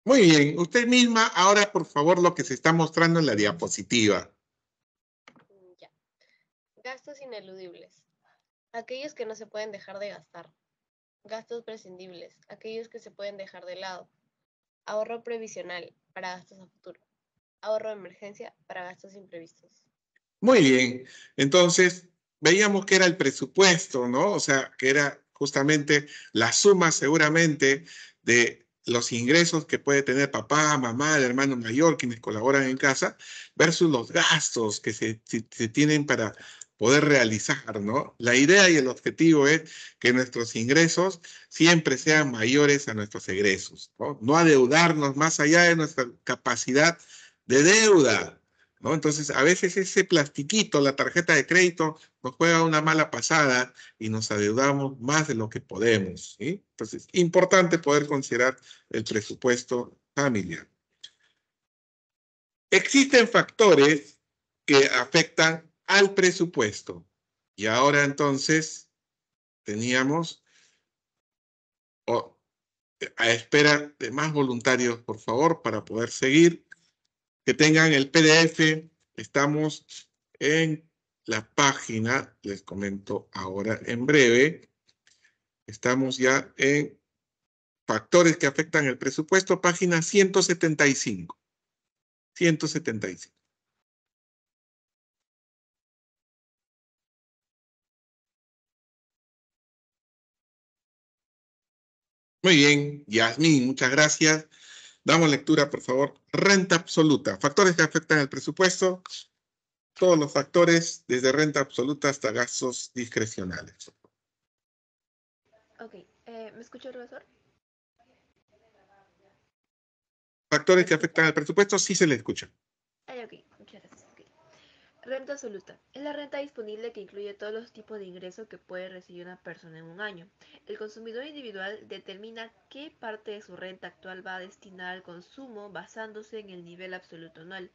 Muy bien, usted misma ahora por favor lo que se está mostrando en la diapositiva. Ya. Gastos ineludibles. Aquellos que no se pueden dejar de gastar. Gastos prescindibles. Aquellos que se pueden dejar de lado. Ahorro previsional para gastos a futuro. Ahorro de emergencia para gastos imprevistos. Muy bien, entonces veíamos que era el presupuesto, ¿no? O sea, que era justamente la suma seguramente de los ingresos que puede tener papá, mamá, el hermano mayor, quienes colaboran en casa, versus los gastos que se tienen para poder realizar, ¿no? La idea y el objetivo es que nuestros ingresos siempre sean mayores a nuestros egresos, ¿no? No adeudarnos más allá de nuestra capacidad de deuda, ¿no? Entonces, a veces ese plastiquito, la tarjeta de crédito, nos juega una mala pasada y nos adeudamos más de lo que podemos, ¿sí? Entonces, importante poder considerar el presupuesto familiar. Existen factores que afectan al presupuesto. Y ahora entonces teníamos, a espera de más voluntarios, por favor, para poder seguir, que tengan el PDF. Estamos en la página, les comento ahora en breve, estamos ya en factores que afectan el presupuesto, página 175. 175. Muy bien, Yasmín, muchas gracias. Damos lectura, por favor. Renta absoluta. Factores que afectan el presupuesto. Todos los factores, desde renta absoluta hasta gastos discrecionales. Ok, ¿me escucha el profesor? Factores que afectan al presupuesto, sí se le escucha. Ok, muchas gracias. Okay. Renta absoluta. Es la renta disponible que incluye todos los tipos de ingresos que puede recibir una persona en un año. El consumidor individual determina qué parte de su renta actual va a destinar al consumo basándose en el nivel absoluto anual,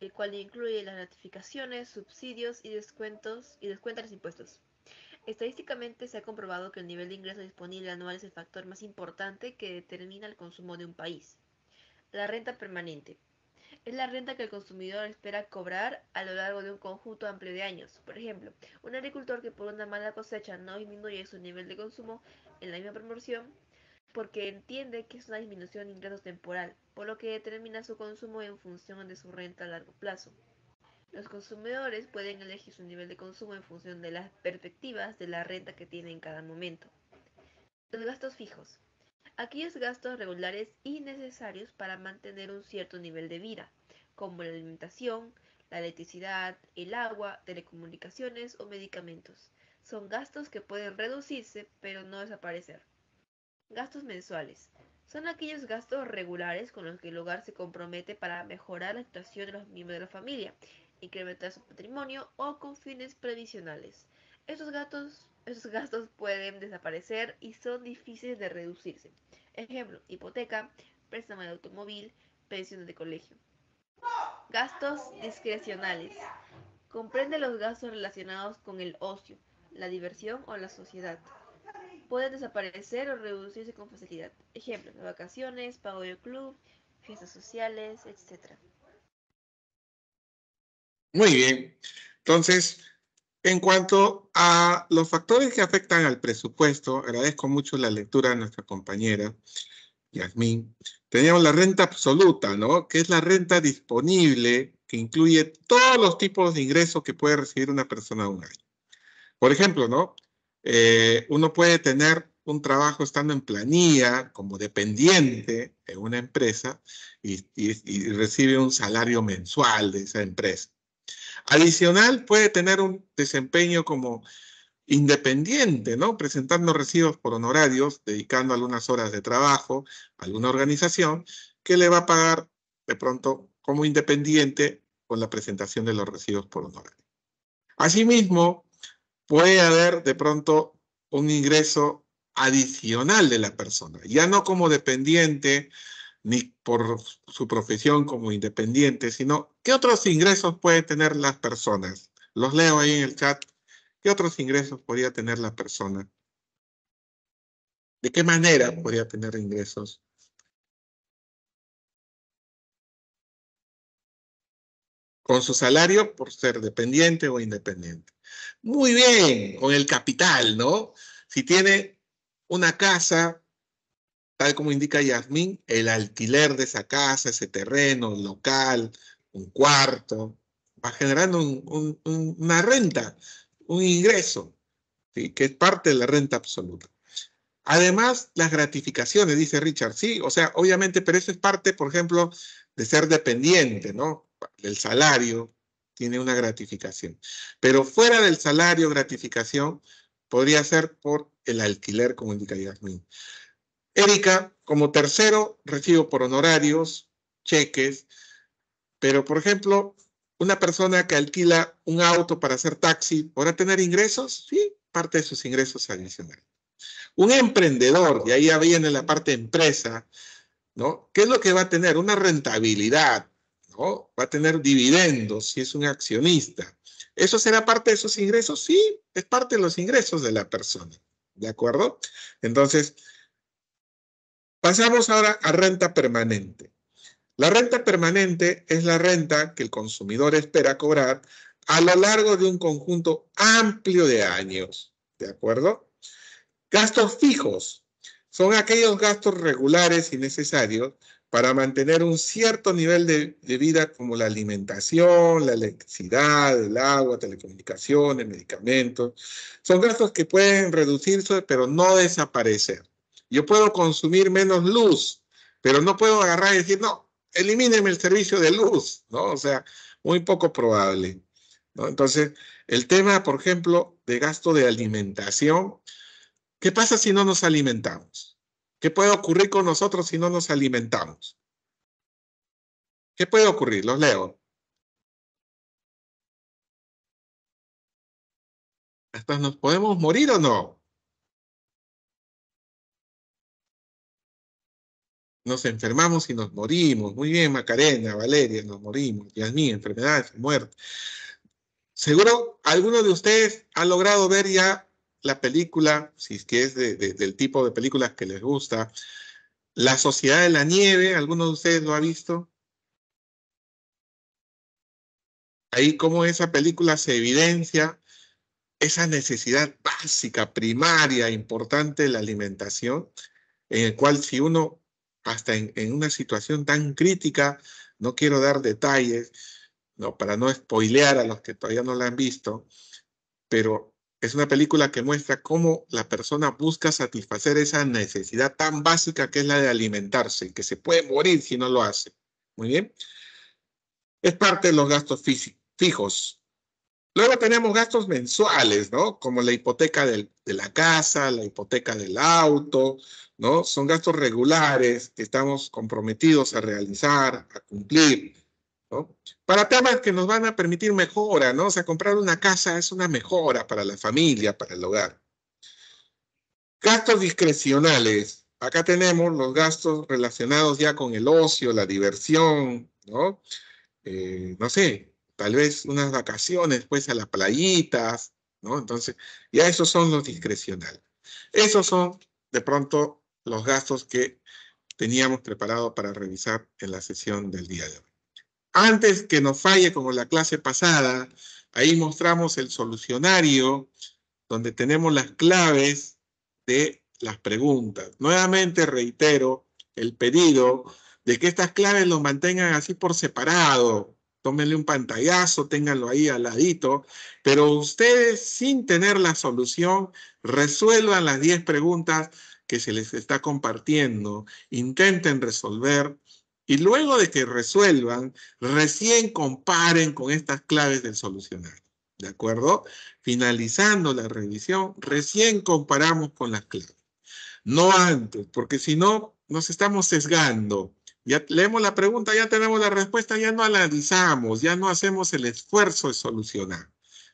el cual incluye las gratificaciones, subsidios y descuenta los impuestos. Estadísticamente se ha comprobado que el nivel de ingreso disponible anual es el factor más importante que determina el consumo de un país. La renta permanente. Es la renta que el consumidor espera cobrar a lo largo de un conjunto amplio de años. Por ejemplo, un agricultor que por una mala cosecha no disminuye su nivel de consumo en la misma proporción porque entiende que es una disminución de ingresos temporal, por lo que determina su consumo en función de su renta a largo plazo. Los consumidores pueden elegir su nivel de consumo en función de las perspectivas de la renta que tienen en cada momento. Los gastos fijos. Aquellos gastos regulares y necesarios para mantener un cierto nivel de vida, como la alimentación, la electricidad, el agua, telecomunicaciones o medicamentos. Son gastos que pueden reducirse pero no desaparecer. Gastos mensuales. Son aquellos gastos regulares con los que el hogar se compromete para mejorar la situación de los miembros de la familia, incrementar su patrimonio o con fines previsionales. Estos gastos pueden desaparecer y son difíciles de reducirse. Ejemplo, hipoteca, préstamo de automóvil, pensiones de colegio. Gastos discrecionales. Comprende los gastos relacionados con el ocio, la diversión o la sociedad. Pueden desaparecer o reducirse con facilidad. Ejemplos, vacaciones, pago de club, fiestas sociales, etc. Muy bien. Entonces, en cuanto a los factores que afectan al presupuesto, agradezco mucho la lectura de nuestra compañera Yasmín. Teníamos la renta absoluta, ¿no? Que es la renta disponible que incluye todos los tipos de ingresos que puede recibir una persona un año. Por ejemplo, ¿no? Uno puede tener un trabajo estando en planilla como dependiente en una empresa y recibe un salario mensual de esa empresa. Adicional, puede tener un desempeño como independiente, ¿no? Presentando recibos por honorarios, dedicando algunas horas de trabajo a alguna organización que le va a pagar de pronto como independiente con la presentación de los recibos por honorarios. Asimismo, puede haber de pronto un ingreso adicional de la persona, ya no como dependiente ni por su profesión como independiente, sino ¿qué otros ingresos pueden tener las personas? Los leo ahí en el chat. ¿Qué otros ingresos podría tener la persona? ¿De qué manera podría tener ingresos? Con su salario por ser dependiente o independiente. Muy bien, con el capital, ¿no? Si tiene una casa, tal como indica Yasmín, el alquiler de esa casa, ese terreno, el local, un cuarto, va generando una renta, un ingreso, ¿sí? Que es parte de la renta absoluta. Además, las gratificaciones, dice Richard, sí, o sea, obviamente, pero eso es parte, por ejemplo, de ser dependiente, ¿no? El salario tiene una gratificación. Pero fuera del salario, gratificación, podría ser por el alquiler, como indica Yasmín. Erika, como tercero, recibo por honorarios, cheques, pero, por ejemplo, una persona que alquila un auto para hacer taxi, ¿podrá tener ingresos? Sí, parte de sus ingresos adicionales. Un emprendedor, y ahí ya viene la parte empresa, ¿no? ¿Qué es lo que va a tener? Una rentabilidad, ¿no? Va a tener dividendos si es un accionista. ¿Eso será parte de sus ingresos? Sí, es parte de los ingresos de la persona, ¿de acuerdo? Entonces, pasamos ahora a renta permanente. La renta permanente es la renta que el consumidor espera cobrar a lo largo de un conjunto amplio de años, ¿de acuerdo? Gastos fijos son aquellos gastos regulares y necesarios para mantener un cierto nivel de vida como la alimentación, la electricidad, el agua, telecomunicaciones, medicamentos. Son gastos que pueden reducirse pero no desaparecer. Yo puedo consumir menos luz, pero no puedo agarrar y decir, no, elimíneme el servicio de luz, ¿no? O sea, muy poco probable, ¿no? Entonces, el tema, por ejemplo, de gasto de alimentación. ¿Qué pasa si no nos alimentamos? ¿Qué puede ocurrir con nosotros si no nos alimentamos? ¿Qué puede ocurrir? Los leo. ¿Hasta nos podemos morir o no? Nos enfermamos y nos morimos. Muy bien, Macarena, Valeria, nos morimos. Yasmín, enfermedades, muerte. Seguro alguno de ustedes ha logrado ver ya la película, si es que es del tipo de películas que les gusta, La Sociedad de la Nieve. ¿Alguno de ustedes lo ha visto? Ahí como esa película se evidencia esa necesidad básica, primaria, importante de la alimentación, en el cual si uno, hasta en una situación tan crítica, no quiero dar detalles, no, para no spoilear a los que todavía no la han visto, pero es una película que muestra cómo la persona busca satisfacer esa necesidad tan básica que es la de alimentarse, que se puede morir si no lo hace. Muy bien. Es parte de los gastos fijos. Luego tenemos gastos mensuales, ¿no? Como la hipoteca de la casa, la hipoteca del auto, ¿no? Son gastos regulares que estamos comprometidos a realizar, a cumplir, ¿no? Para temas que nos van a permitir mejora, ¿no? O sea, comprar una casa es una mejora para la familia, para el hogar. Gastos discrecionales. Acá tenemos los gastos relacionados ya con el ocio, la diversión, ¿no? No sé, tal vez unas vacaciones, pues a las playitas, ¿no? Entonces, ya esos son los discrecionales. Esos son, de pronto, los gastos que teníamos preparado para revisar en la sesión del día de hoy. Antes que nos falle como la clase pasada, ahí mostramos el solucionario, donde tenemos las claves de las preguntas. Nuevamente reitero el pedido de que estas claves los mantengan así por separado. Tómenle un pantallazo, ténganlo ahí al ladito, pero ustedes sin tener la solución resuelvan las 10 preguntas que se les está compartiendo, intenten resolver y luego de que resuelvan, recién comparen con estas claves del solucionario. ¿De acuerdo? Finalizando la revisión, recién comparamos con las claves. No antes, porque si no, nos estamos sesgando. Ya leemos la pregunta, ya tenemos la respuesta, ya no analizamos, ya no hacemos el esfuerzo de solucionar.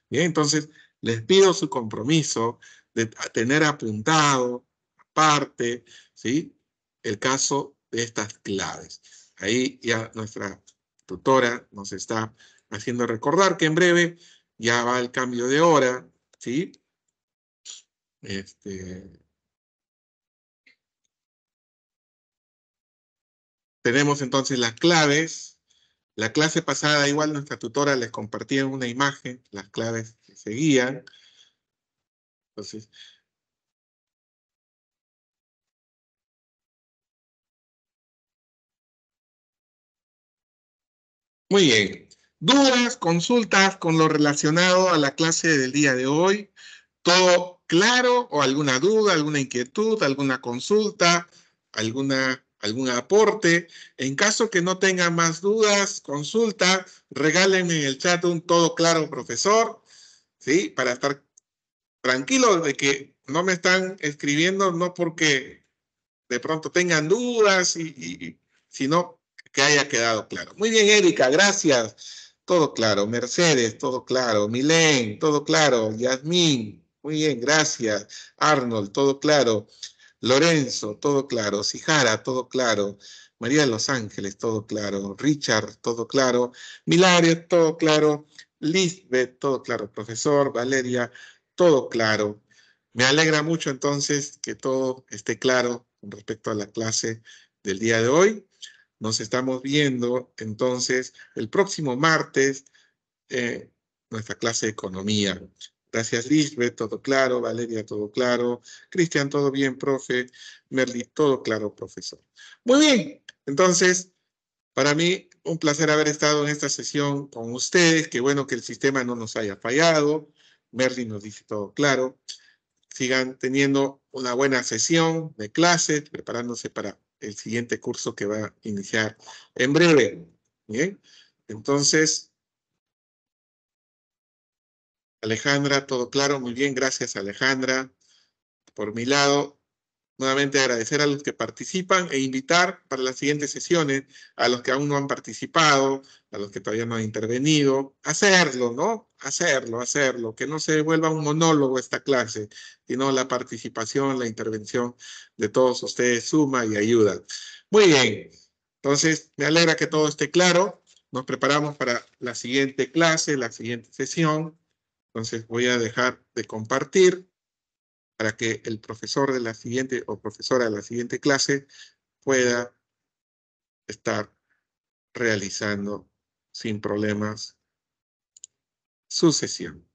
Bien, entonces les pido su compromiso de tener apuntado, aparte, ¿sí? El caso de estas claves. Ahí ya nuestra tutora nos está haciendo recordar que en breve ya va el cambio de hora, ¿sí? Tenemos entonces las claves. La clase pasada igual nuestra tutora les compartía una imagen, las claves que seguían. Entonces, muy bien. ¿Dudas, consultas con lo relacionado a la clase del día de hoy? Todo claro o alguna duda, alguna inquietud, alguna consulta, algún aporte? En caso que no tengan más dudas, consulta, regálenme en el chat un todo claro, profesor, ¿sí? Para estar tranquilos de que no me están escribiendo, no porque de pronto tengan dudas, sino que haya quedado claro. Muy bien, Erika, gracias. Todo claro. Mercedes, todo claro. Milén, todo claro. Yasmín, muy bien, gracias. Arnold, todo claro. Lorenzo, todo claro. Sijara, todo claro. María de los Ángeles, todo claro. Richard, todo claro. Milario, todo claro. Lisbeth, todo claro. Profesor, Valeria, todo claro. Me alegra mucho entonces que todo esté claro con respecto a la clase del día de hoy. Nos estamos viendo entonces el próximo martes, nuestra clase de economía. Gracias, Lisbeth, todo claro. Valeria, todo claro. Cristian, todo bien, profe. Merly, todo claro, profesor. Muy bien, entonces, para mí, un placer haber estado en esta sesión con ustedes. Qué bueno que el sistema no nos haya fallado. Merly nos dice todo claro. Sigan teniendo una buena sesión de clases, preparándose para el siguiente curso que va a iniciar en breve. Bien, entonces, Alejandra, todo claro, muy bien, gracias Alejandra. Por mi lado, nuevamente agradecer a los que participan e invitar para las siguientes sesiones a los que aún no han participado, a los que todavía no han intervenido, hacerlo, ¿no? Hacerlo, que no se vuelva un monólogo esta clase, sino la participación, la intervención de todos ustedes suma y ayuda. Muy bien, entonces me alegra que todo esté claro. Nos preparamos para la siguiente clase, la siguiente sesión. Entonces voy a dejar de compartir para que el profesor de la siguiente o profesora de la siguiente clase pueda estar realizando sin problemas su sesión.